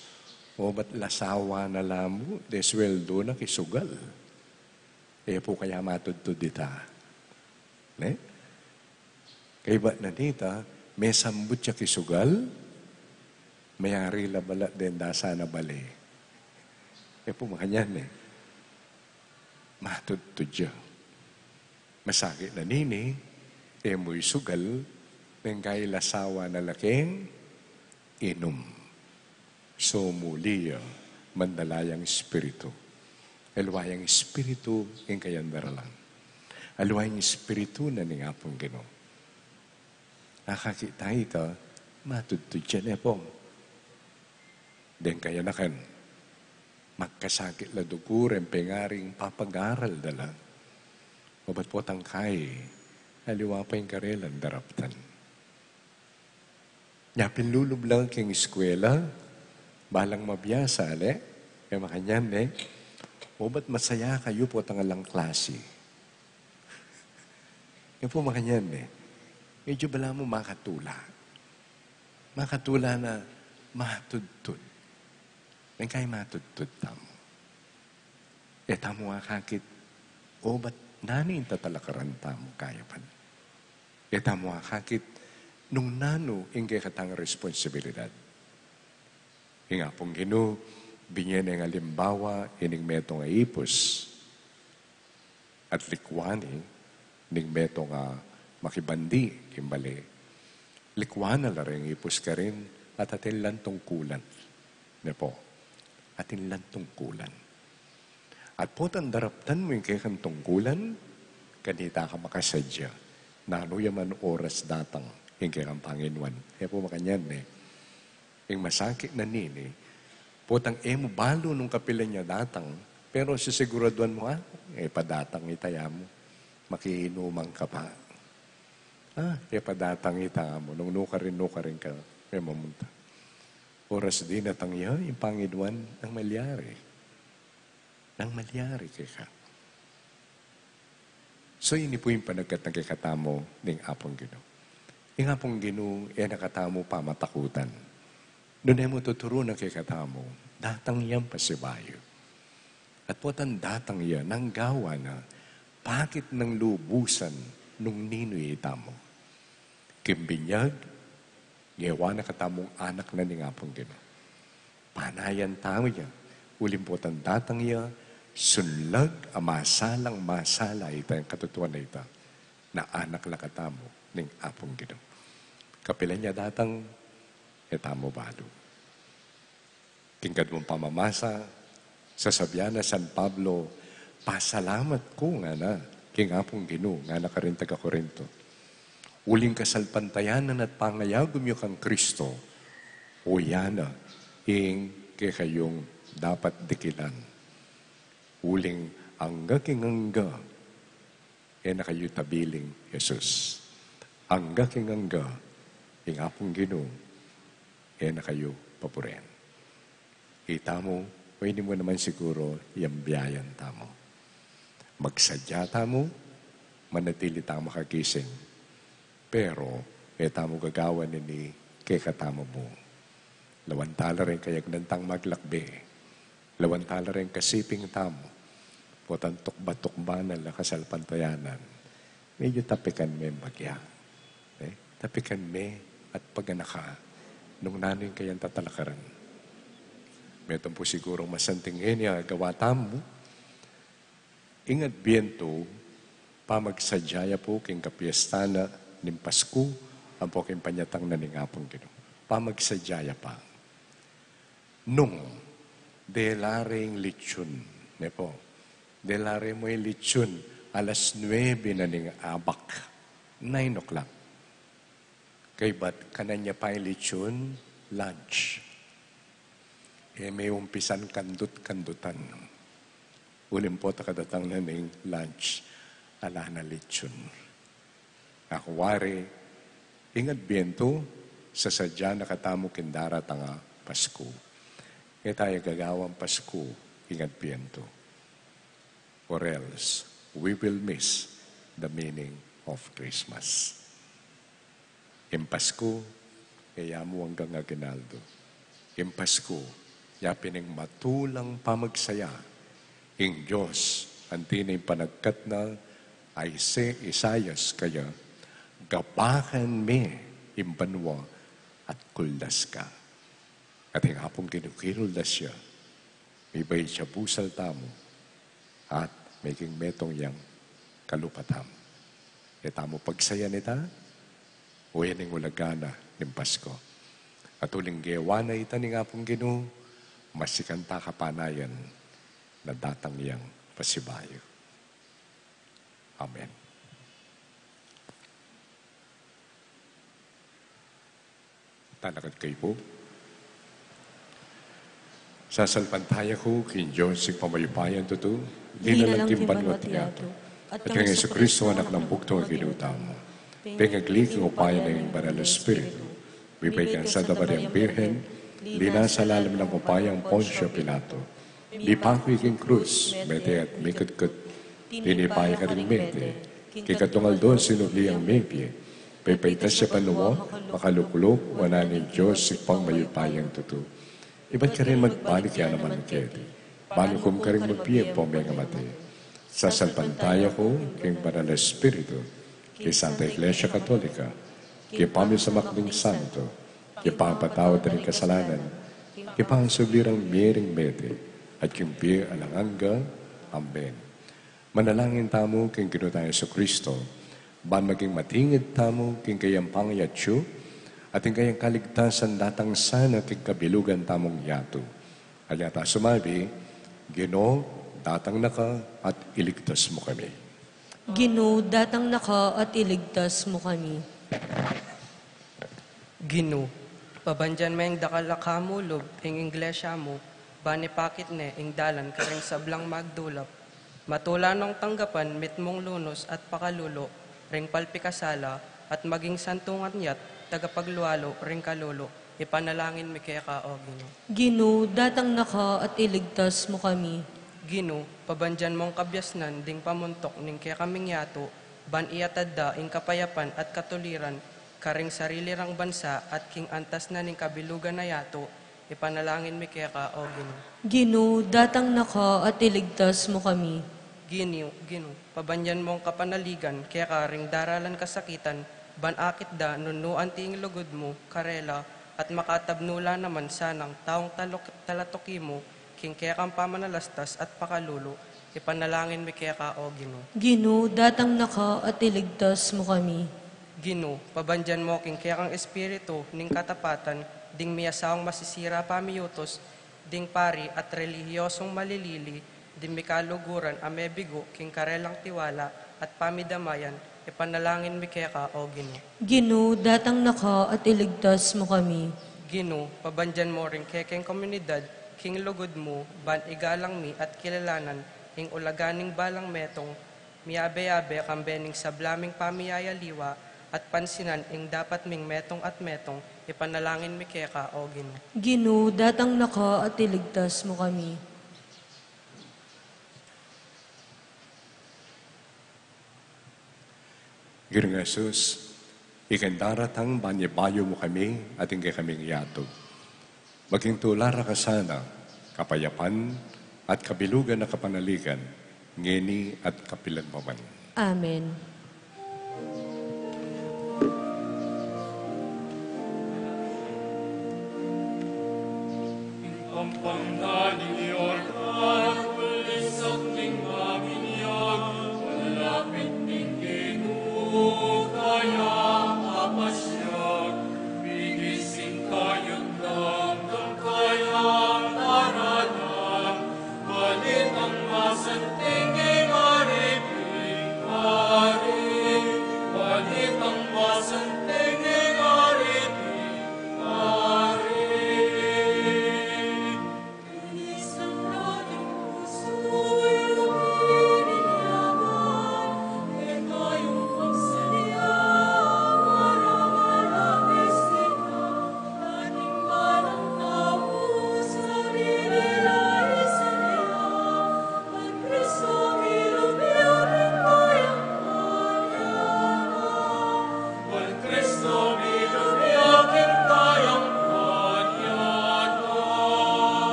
O ba't lasawa na lamo? Desweldo na kisugal. Po kaya matudtod dita. Kay ba't na dita, may sambut siya kisugal, mayari labala din dasa na bali. Po makanyan matudtod siya. Masakit na nini, mo'y sugal, ng kay lasawa na laking, inom. So muliya, mandalayang espiritu. Alwayang espiritu, yung kayan daralan. Alwayang espiritu na ni Apong Ginoo. Nakakita ito, matutod siya pong. Den kaya nakan, magkasakit la duguren, pengaring papag-aral dala. O ba't po tangkay, aliwa pa yung karelan daraptan. Yapin lulublang king eskwela, balang mabiyasa, kaya makanyan, o ba't masaya kayo po tangalang klase? Yan po makanyan, medyo bala mo makatula. Makatula na matudtud. Yan kayo matudtud tamo. Tamo kakit, o ba't nanin tatalakaran tamo kaya pan? Tamo kakit, nung nano, ingay katang responsibilidad. Nga pong Ginoo, binyan ng alimbawa, ining metong ipos, at likwani, ning meto nga makibandi, kimbali. Likwana la rin, ipus ka rin, at atin lang tungkulan. Ne po, atin lang tungkulan. At po tandaraptan mo yung kayang tungkulan, kanita ka makasadya, na ano yaman oras datang, yung kayang Panginoon. Kaya po makanyan yung masakit na nini, potang mo balo nung kapilan niya datang, pero sisiguraduan mo, padatang itaya mo, makiinumang ka pa. Padatang itaya mo, nung nukarin ka, may mamunta. Oras din at ang yung Panginoon ang malyari. Nang malyari ka. So, yun po yung panagkat ng kikatamo ng Apong Ginoo. Yung Apong Ginoo, nakatamo pa matakutan. Doon mo tuturo ng kikatamo, datang yan pasibayo. At po tan datang yan, nang gawa na, bakit ng lubusan nung ninoy itamo? Kimbinyag, gawa na katamong anak na ng Apong Ginoo. Panayan tamo yan. Ulim po tan datang yan, sunlag, masalang masala ita yung katutuan na ita na anak na katamo ng Apong Ginoo. Kapilan niya datang etamo balo. Kingkad mong pamamasa sa sabyan na San Pablo, pasalamat ko nga na king Apong Ginoo nga na karin taga Corinto. Uling kasalpantayanan at pangayagom yung kang Kristo, o yana ing kayong dapat dikilan. Uling angga kingangga, na kayo tabiling Jesus. Angga kingangga, ing Apong Ginoo, na kayo papuren. Kita mo, pwede mo naman siguro yung biyayan tamo. Magsadya tamo, manatili tamo makagising. Pero, tamo gagawa ni kay katamo mo. Lawantala rin kayag nantang maglakbe. Lawantala rin kasiping tamo. Putan tukba-tukba na lakasalpantayanan. Medyo tapikan me bagya. Tapikan me at paganaka nung nanin kayang tatalakaran. Meron po siguro masantingin niya gawa tamo. Ingat biento, pamagsadyaya po king kapiestana ning Pasko, ang po king panyatang na ning Apong Ginoo. Pamagsadyaya pa. Nung delaring litsyon, ne po, delare mo yung litsyon, alas 9 na ning abak, 9 o'clock. Kay ba't kananya pa yung litsyon, lunch. May umpisan kandut-kandutan. Ulim po takadatang na ning lunch, ala na litsyon. Akuwari, ingat biento, sa sadya nakatamo kindara tanga Pasko. Kaya tayo gagawang Pasko, ingat biento. Or else, we will miss the meaning of Christmas. In Pasko, kaya mo hanggang aginaldo. In Pasko, yapining matulang pamagsaya. In Diyos, antinay panagkat na ay se Isayas kaya, gabakan me imbanwa at kuldas ka. At yung Apong kinukiruldas siya, may bay siya busal tamo, at making metong yang kalupatam. E tamo pagsaya nita, o yan yung ulagana ng Pasko. At uling gewa na ita ng Apong Ginoo, masikanta kapanayan na datang yang pasibayo. Amen. Talakad kayo po. Sasalpantaya ko kin Diyos si pamayupayan tuto, di na lang timbanwat niyato. At kang Yesu Kristo anak ng bugtong akinutam. Pengaglik ng upayan ng banal na Espiritu. Bibay kang Santa Mariang Birhen, lina sa lalim ng upayang Poncio Pilato. Di pa ako iking krus, mete at mikot-kot. Tinipaya ka rin mete. Kikatungal doon sinubli ang mepye. Paypaytas siya panuwa, makalukulok, wana ni Diyos si pangmayupayang tuto. Iba't ka rin magbalik yan naman kete. Balukom ka rin magpiyem po may ngamate. Sasalpantaya ko, king banal na Espiritu, kay Santa Iglesia Katolika, kay pamilya sa makling santo, kay pangpatawad rin kasalanan, kay pangsublirang miring mete, at yung piye alanganga. Amen. Manalangin tamo kay Ginoo tayo sa Kristo, ban maging matingid tamo, king kayang pangyatyo, at king kayang kaligtasan datang sana king kabilugan tamong yato. Alyata sumabi, Ginoo, datang naka at iligtas mo kami. Ginoo, datang naka at iligtas mo kami. Ginoo, pabandyan may dakalaka mo, lob, ing inglesya mo, bani pakit ne, ing dalan, karing sablang magdulap. Matula nung tanggapan, mitmong lunos at pakalulo, ring palpikasala, at maging santungan yat, tagapaglualo, ring kalulo, ipanalangin mi kaya ka, o Ginoo. Ginoo, datang naka at iligtas mo kami. Ginoo, pabandyan mong kabyasnan, ding pamuntok, ning kaya kaming yato, ban iyatadda, ing kapayapan at katuliran, karing sarili rang bansa, at king antas na ning kabilugan na yato, ipanalangin mi kaya ka, o Ginoo. Ginoo, datang naka at iligtas mo kami. Ginoo, pabandyan mong kapanaligan, kaya karing daralan kasakitan, ban akit da, nunuan tiing lugod mo, karela, at makatabnula naman sanang taong talatoki mo, king kaya kang pamanalastas at pakalulo, ipanalangin mi kaya ka, o Ginoo. Ginoo, datang naka at iligtas mo kami. Ginoo, pabandyan mo king kaya kang espiritu, ning katapatan, ding miyasawang masisira pamiyutos, ding pari at relihiyosong malilili, ding mikaluguran amebigo, king karelang tiwala, at pamidamayan, ipanalangin mi kaya ka, o Ginoo. Ginoo, datang naka at iligtas mo kami. Ginoo, pabandyan mo ring kekeng komunidad, king lugod mo, ban igalang mi at kilalanan, ing ulaganing balang metong, miyabe-yabe kambening sablaming pamiyayaliwa, at pansinan ing dapat ming metong at metong, ipanalangin mi kaya ka, o Ginoo. Ginoo, datang naka at iligtas mo kami. Ginoong Jesus, ikandaratang banyabayo mo kami at ingay kaming yato. Maging tulara ka sana, kapayapan at kabilugan na kapanaligan, ngeni at kapilan mo man. Amen.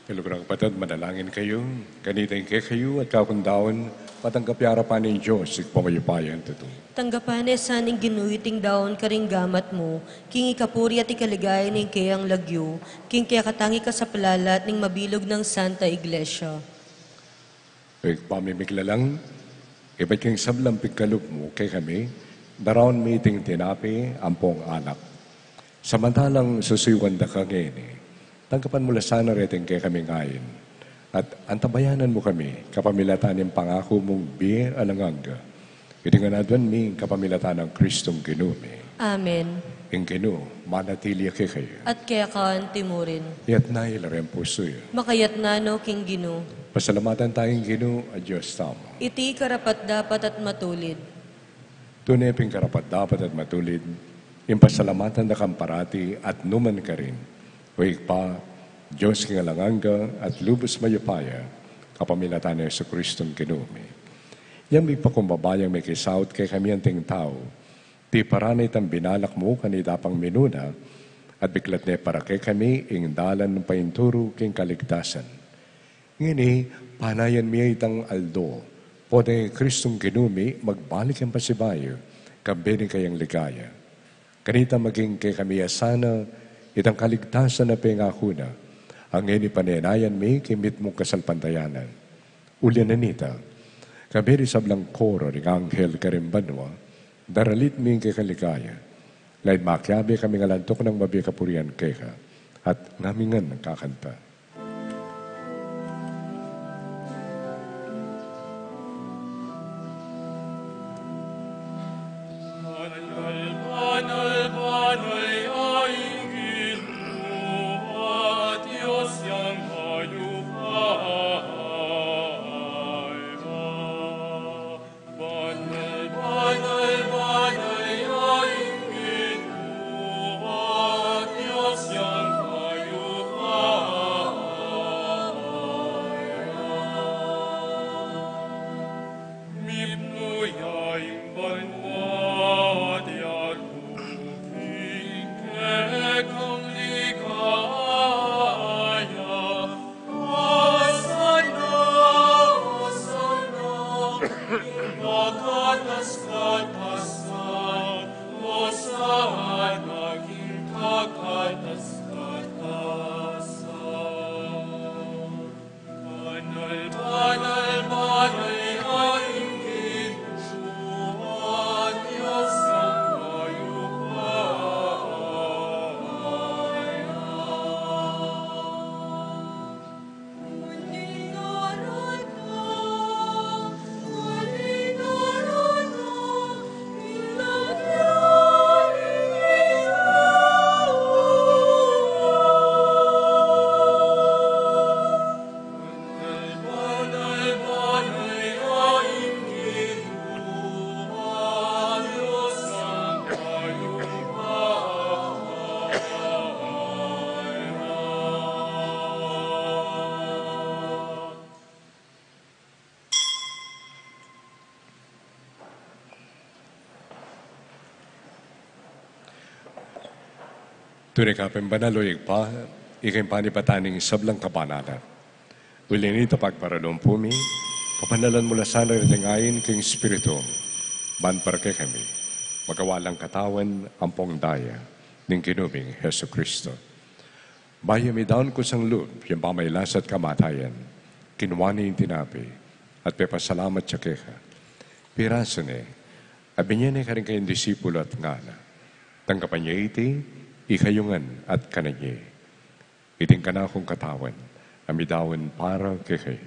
Kalugrang patad, manalangin kayo, ganitain kayo at kakundaon, patanggap yarapan ng Diyos, ikpamayupayan ito. Tanggapan saning ginuiting daon karing gamat mo, king ikapuri at ikaligay ning kayang lagyo, king kaya katangi ka sa palalat ning mabilog ng Santa Iglesia. Ikpamimigla lang, iba't kang sablang pigkalog mo kay kami, daroon meeting tinapi, ampong anak. Samantalang susuyuan da ka ngayon, tanggapan mo sana reting kay kami ngayon. At antabayanan mo kami, kapamilatan ng pangako mong biye alanganga. Iti nga nadwan mi, kapamilatan ng Kristong Ginumi. Amen. Ing Gino, manatili kay kayo. At kaya kaan timurin. Iyat na ilarang puso yun. Makayat na no, king Gino. Pasalamatan tayong Gino, at Diyos tama. Iti karapat dapat at matulid. Tuneping karapat dapat at matulid, impasalamatan na kang parati at numan ka rin. Huwag pa, Diyos kingalanganga at lubos mayupaya, kapamilatan ng Kristong Ginumi. Yang may pakumbabayang may kisaut kay kami ang ting tao, ti paranay tang binalak mo kanida pang minuna, at biglat na para kay kami ing dalan ng painturo king kaligtasan. Ngini, panayan miya itang aldo, po na Kristong Ginumi magbalik ang pasibayo, kabini kayang ligaya. Kanita maging kay kami asana, itang kaligtasan na pengako na, ang ngini panenayan mi kimit mong kasalpantayanan. Ulyan na nita, kabiri sablang koro ng anghel karimbanwa, daralit mi kay kaligaya, lain makyabi kami ngalantok ng mabi kapurian keka, at ngamingan kakanta. Tunay ka pembanaloy pa, ikay panipataning sablang kabanata. Uli nito pagparalong pumi, papanalan mula sana rinangayin kang Espiritu, ban para kay kami, magawalang katawan ampong daya, ng kinubing Heso Kristo. Bayo mi daon ko sang loob, yung pamaylas at kamatayan, kinuwani yung tinapi, at pepasalamat siya keka. Piraso ni, abinyan ni ka rin kayong disipulo at ngana. Tanggapan niya iti, ikayungan at kananye. Iting ka na akong katawan, amidawan para kay.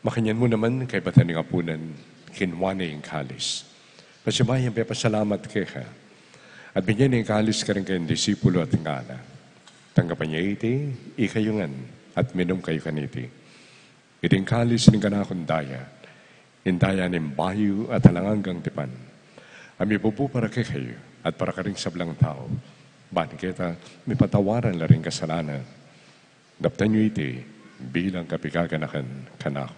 Makanyan mo naman kay bataning apunan, kinwane yung kalis. Pasibayan pepasalamat kaya. At binyan ng kalis ka rin kayong disipulo at ngana. Tanggapan niya iti, ikayungan, at minom kayo kaniti. Iting kalis ng kanakong daya, indaya ng bayo at halanganggang tipan. Ami pupu para kay kayo, at para ka rin sablang tao. Bani kita, may patawaran la rin kasalanan. Daptan niyo iti, bilang kapikaganakan kanako.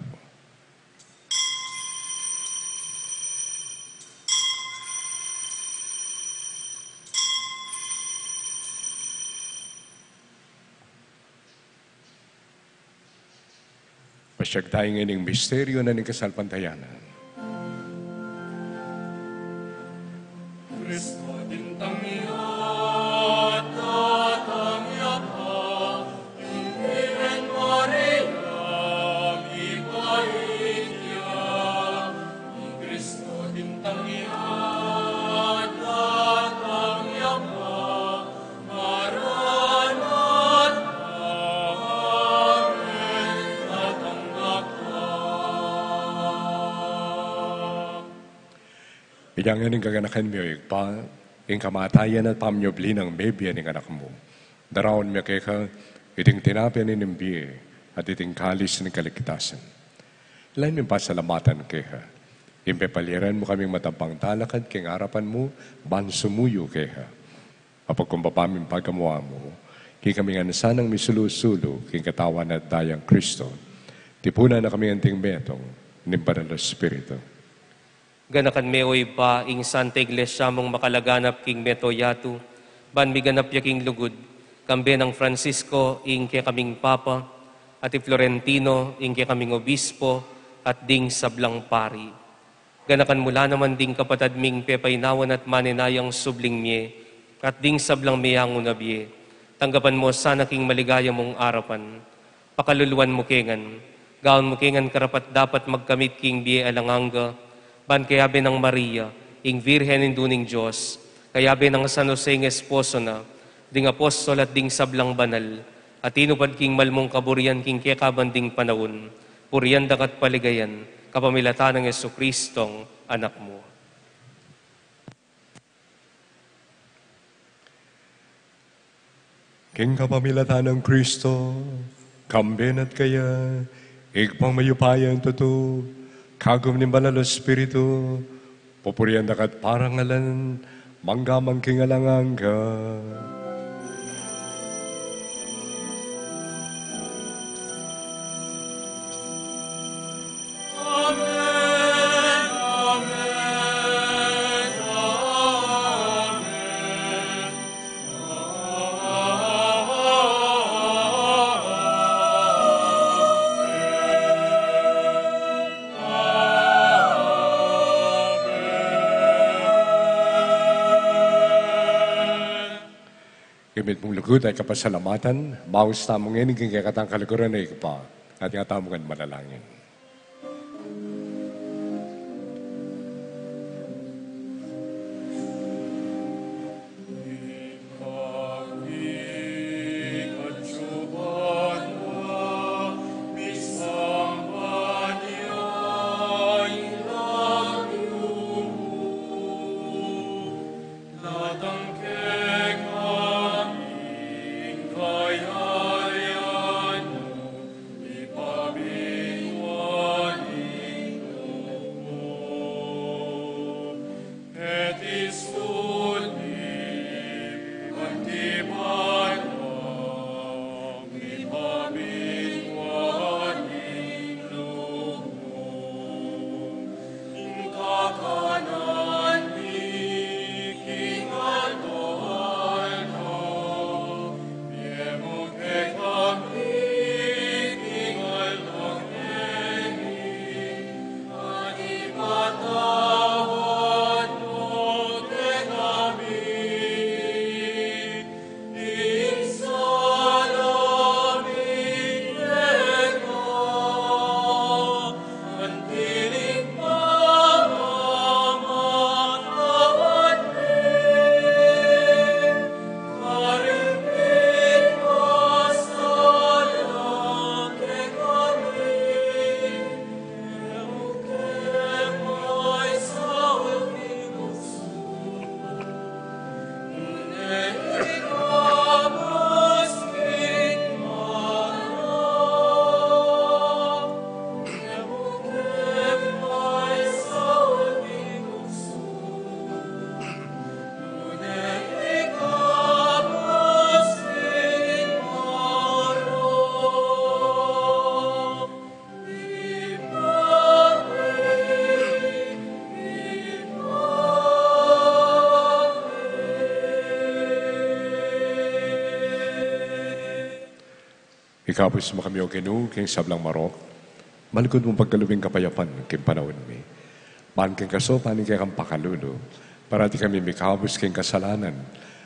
Pasyag tayo ngayon ng misteryo na ng kasalpantayanan. Cristo din tangiat at tangiapa, Virgen Maria, ipahitya. Cristo din tangiat at tangiapa, Maranatha, Amen, tatanggap ka. Iyangan ng kaganakan mo pa, ang kamatayan at pamyobli ng bebya ng anak mo. Daraon mo kaya iting tinapyan ng biye at iting kalis ng kaligtasan. Lain mo pasalamatan kaya. Impepaliran mo kaming matampang talakad keng harapan mo, bansumuyo kaya. Apag kumbapaming pagkamuha mo, kaya kami nga nasanang misulusulo keng katawan at dayang Kristo. Tipunan na kami anting betong, ng Banal na Espiritu. Ganakan meoy pa ing Santa Iglesia mong makalaganap king metoyatu, ban miganap yaking lugod, kambe ng Francisco ing kaya kaming Papa, at Florentino ing kaya kaming Obispo, at ding sablang pari. Ganakan mula naman ding kapatad ming pepaynawan at maninayang subling miye, at ding sablang miyango na biye. Tanggapan mo sana king maligaya mong arapan, pakaluluan mo kengan, gaon mo kengan karapat dapat magkamit king biye alanganga, ban kayabe ng Maria, ing Virhen induning Diyos, kayabe ng San Jose ng esposo na, ding apostol at ding sablang banal, at inupad king malmong kaburian king kekabanding panahon, purian dakat paligayan, kapamilatan ng Jesucristong anak mo. King kapamilatan ng Kristo, kamben at kaya, igpang mayupaya ang totoo, kagum ni Banal na Espiritu, pupurian dakat parangalan, manggamang kingalangang ka. Amen, amen, amen. Gamit mong lugod ay kapasalamatan, bawas tamong ngayon, kaya katang kalikuran ay pa, at nga tamongan manalangin. Ipabigwa Ikapos mo kami o kinu, king sablang marok, malikod mong pagkalubing kapayapan, king panahon mi. Man king kaso, paning kay kang pakalulo, para di kami mikabos king kasalanan,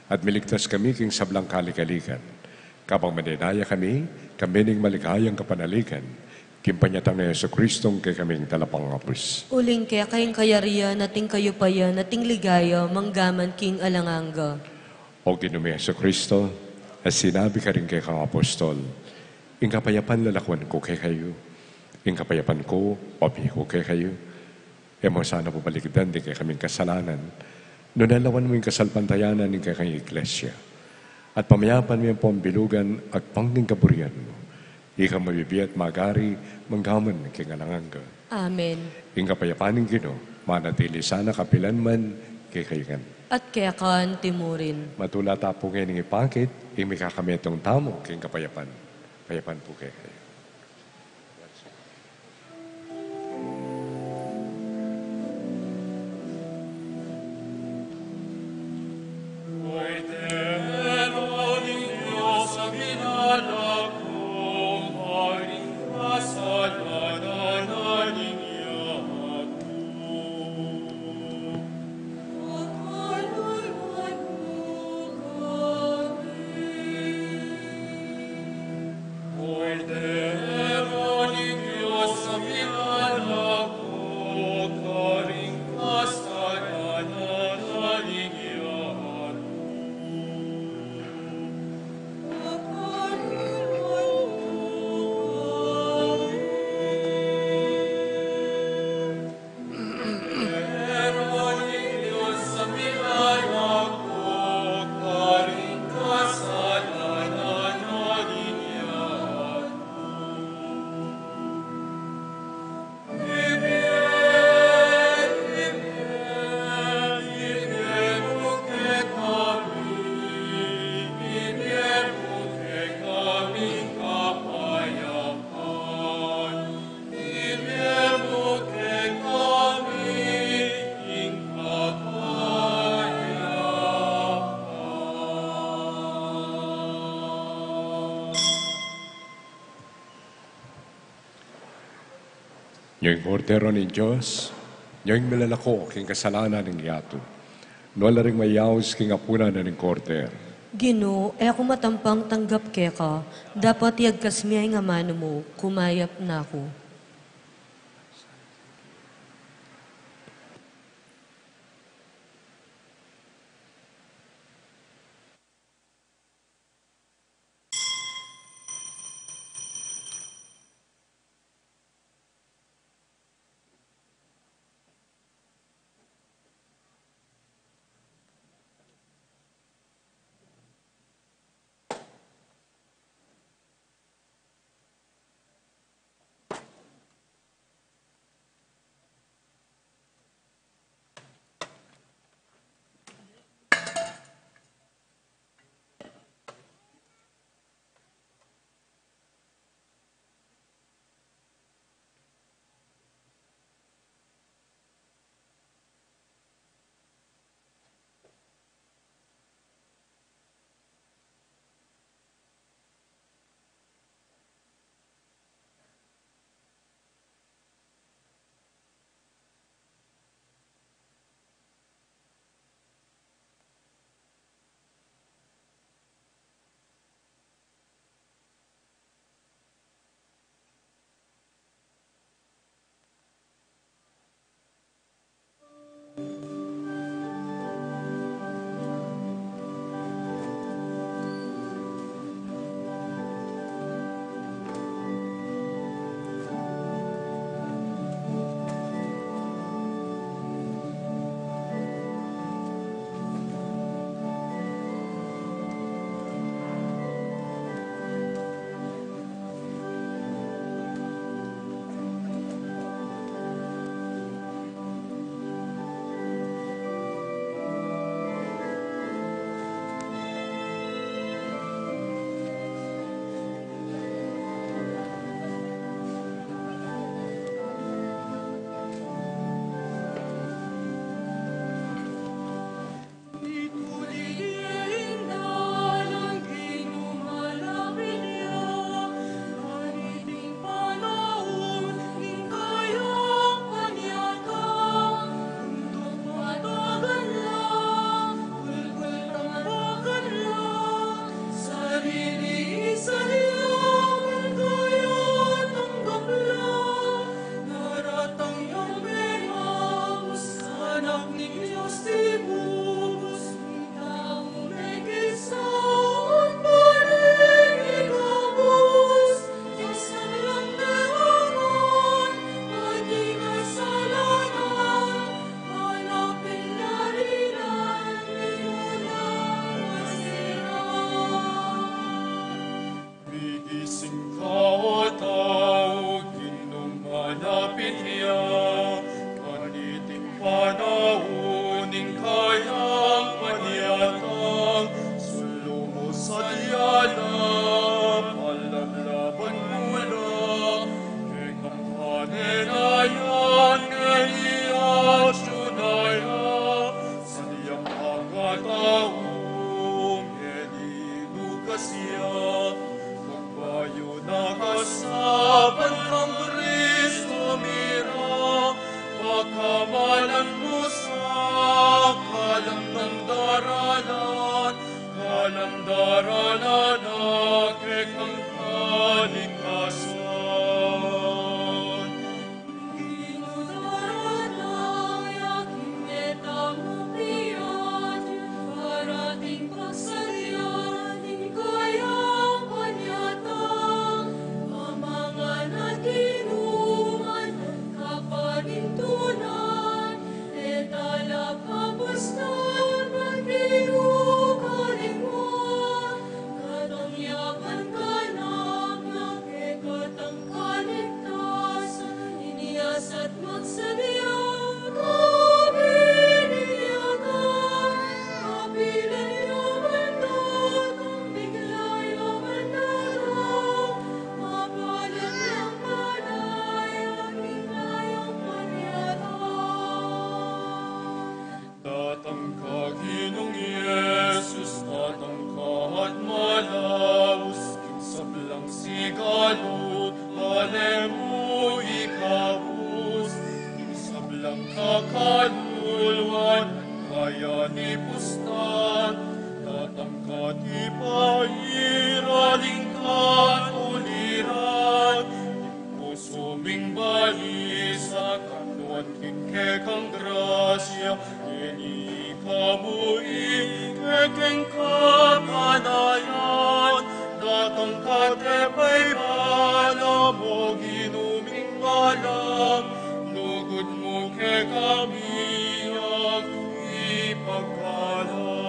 at miligtas kami king sablang kalikalikan. Kapag maninaya kami ning maligayang kapanaligan, kimpanyatang na Yeso Kristong kay kaming talapang apos. Uling kaya kayong kayariya, nating kayo paya, nating ligaya, manggaman king alanganga. O Ginumi Yeso Kristo, at sinabi ka rin kay kang apostol, ing kapayapan lalakwan ko kay kayo, ing kapayapan ko, papi ko kay kayo. E mo sana po balikdan di kay kaming kasalanan, nunalawan mo yung kasalpantayanan ng kay kang iglesia. At pamayapan mo yung pambilugan at pangking kaburian mo. Ika mabibi at magari, manggaman king alanganga. Amen. Ing kapayapaning Gino, manatili sana kapilan man kay kayo. At kaya kan timurin. Matula tapo ngayon ng ipakit, ing may kakametong tamo king kapayapan. Payapan po kay kayo. Yung portero ni Diyos, yung milalako king kasalanan ng yato. Wala rin mayaws king apuna na ng korter. Gino, ako matampang tanggap keka, dapat yagkas mi ay nga mano mo, kumayap na ako. siya, kaniting panauning kayang paniyatang, sulumo sa diyana, palaglaban mula, kekang kanenayan, ngeliat syunaya, saniyang pagkataong, ngelilukas siya, magbayo na kasaban ng Kristo mira, pagkamalan mo sa kalam ng daralan, kalam daralan na kekang kalikasan. Datang ka, Ginong Yesus, datang ka at malaus, kinsablang sigalo, alemo ikabus, kinsablang kakalulwan, kaya ni pustan, datang ka di pairaling katuliran, suming balisa, kanuan kikekang grasya, ini kamu ikekeng kapanayan, datang ka tepay bala mo ginuming malang, lugod mo ke kami ang ipagkalang.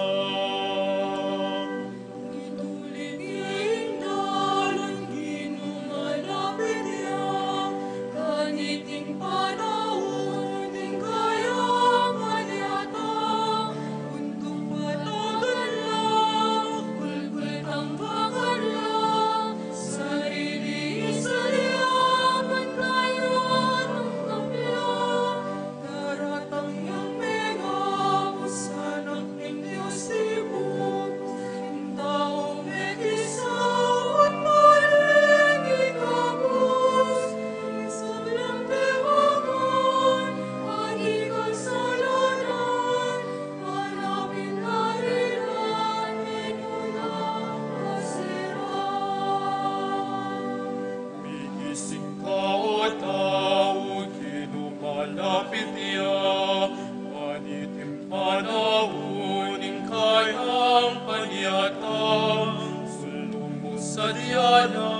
Malapit niya, panitim panauning kayang paniyatang, sulumo sa diyana,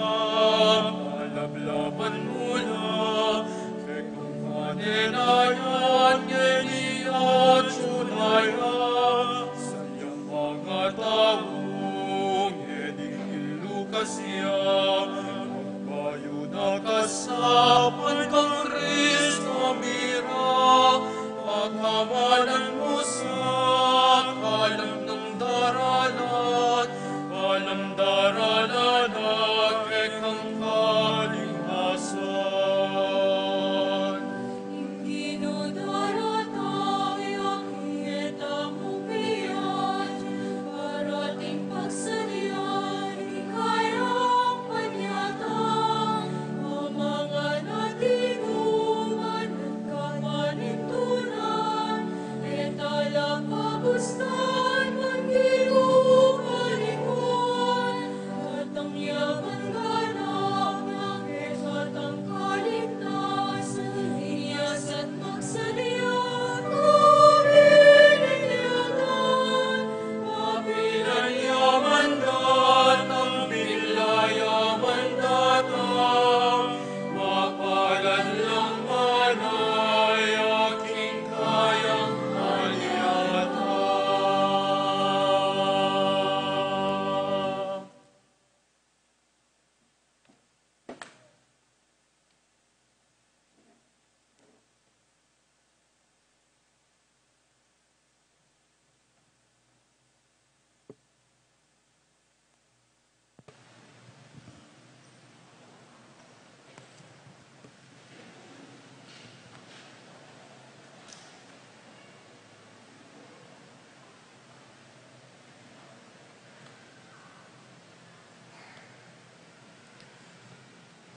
malablaban mula, kekang kanenayan, ngeliat syunaya, sayang mga taong, eding ilukas siya, magbayo na kasapan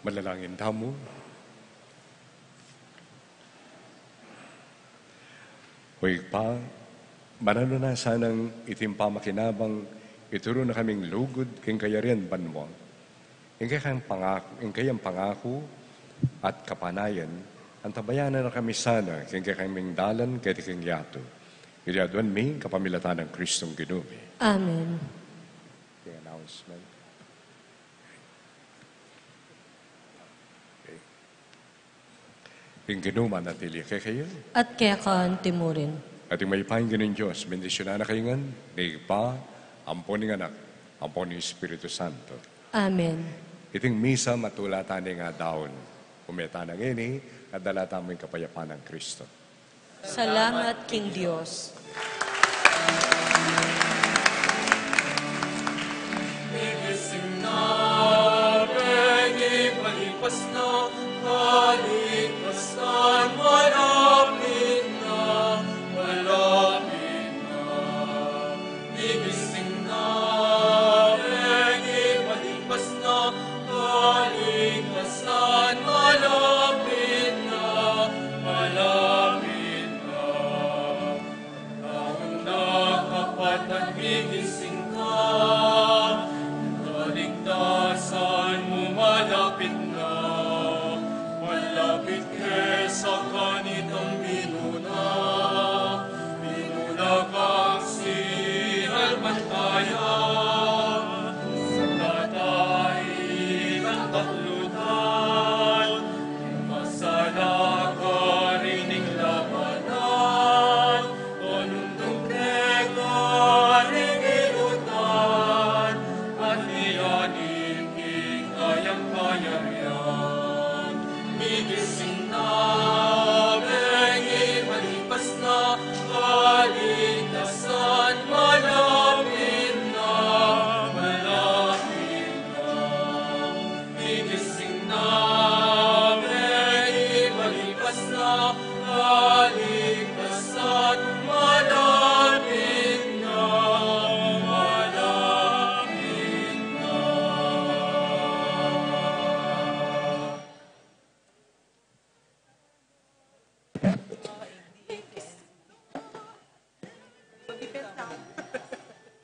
Manalangin tamo. Huwag pa, manalo na sanang itimpa makinabang, ituro na kaming lugod, king kaya rin banwa. Ing kayang pangako at kapanayan, ang tabayanan na kami sana, king kaming dalan, kaya king yato. Iliaduan mi, kapamilatan ng Kristong Ginumi. Amen. King announcement. King Ginuma na tili kay kayo. At kaya kan timurin. At yung may pahinggan ng Diyos, bendisyonan na kayo nga, ni Pa, ampon ng anak, ampon ng Espiritu Santo. Amen. Iting misa matulatan nga daon. Kumeta na ngini, at dalata mo yung kapayapaan ng Kristo. Salamat, King Diyos. Igising na, bengi, palipas na, kaligtasan, malapit na, malapit na. Igising na, bengi, palipas na, kaligtasan, malapit na, malapit na. Taon na kapatid, gigising ka, kaligtasan mo malapit na, malapit kesa kanitang minuna, minuna kang sinalbantayan, sa tatay ng taklutan, masala ka rinig labanan, onundong teka ring ilutan, at iyanin king kayang kayariyan. Migising na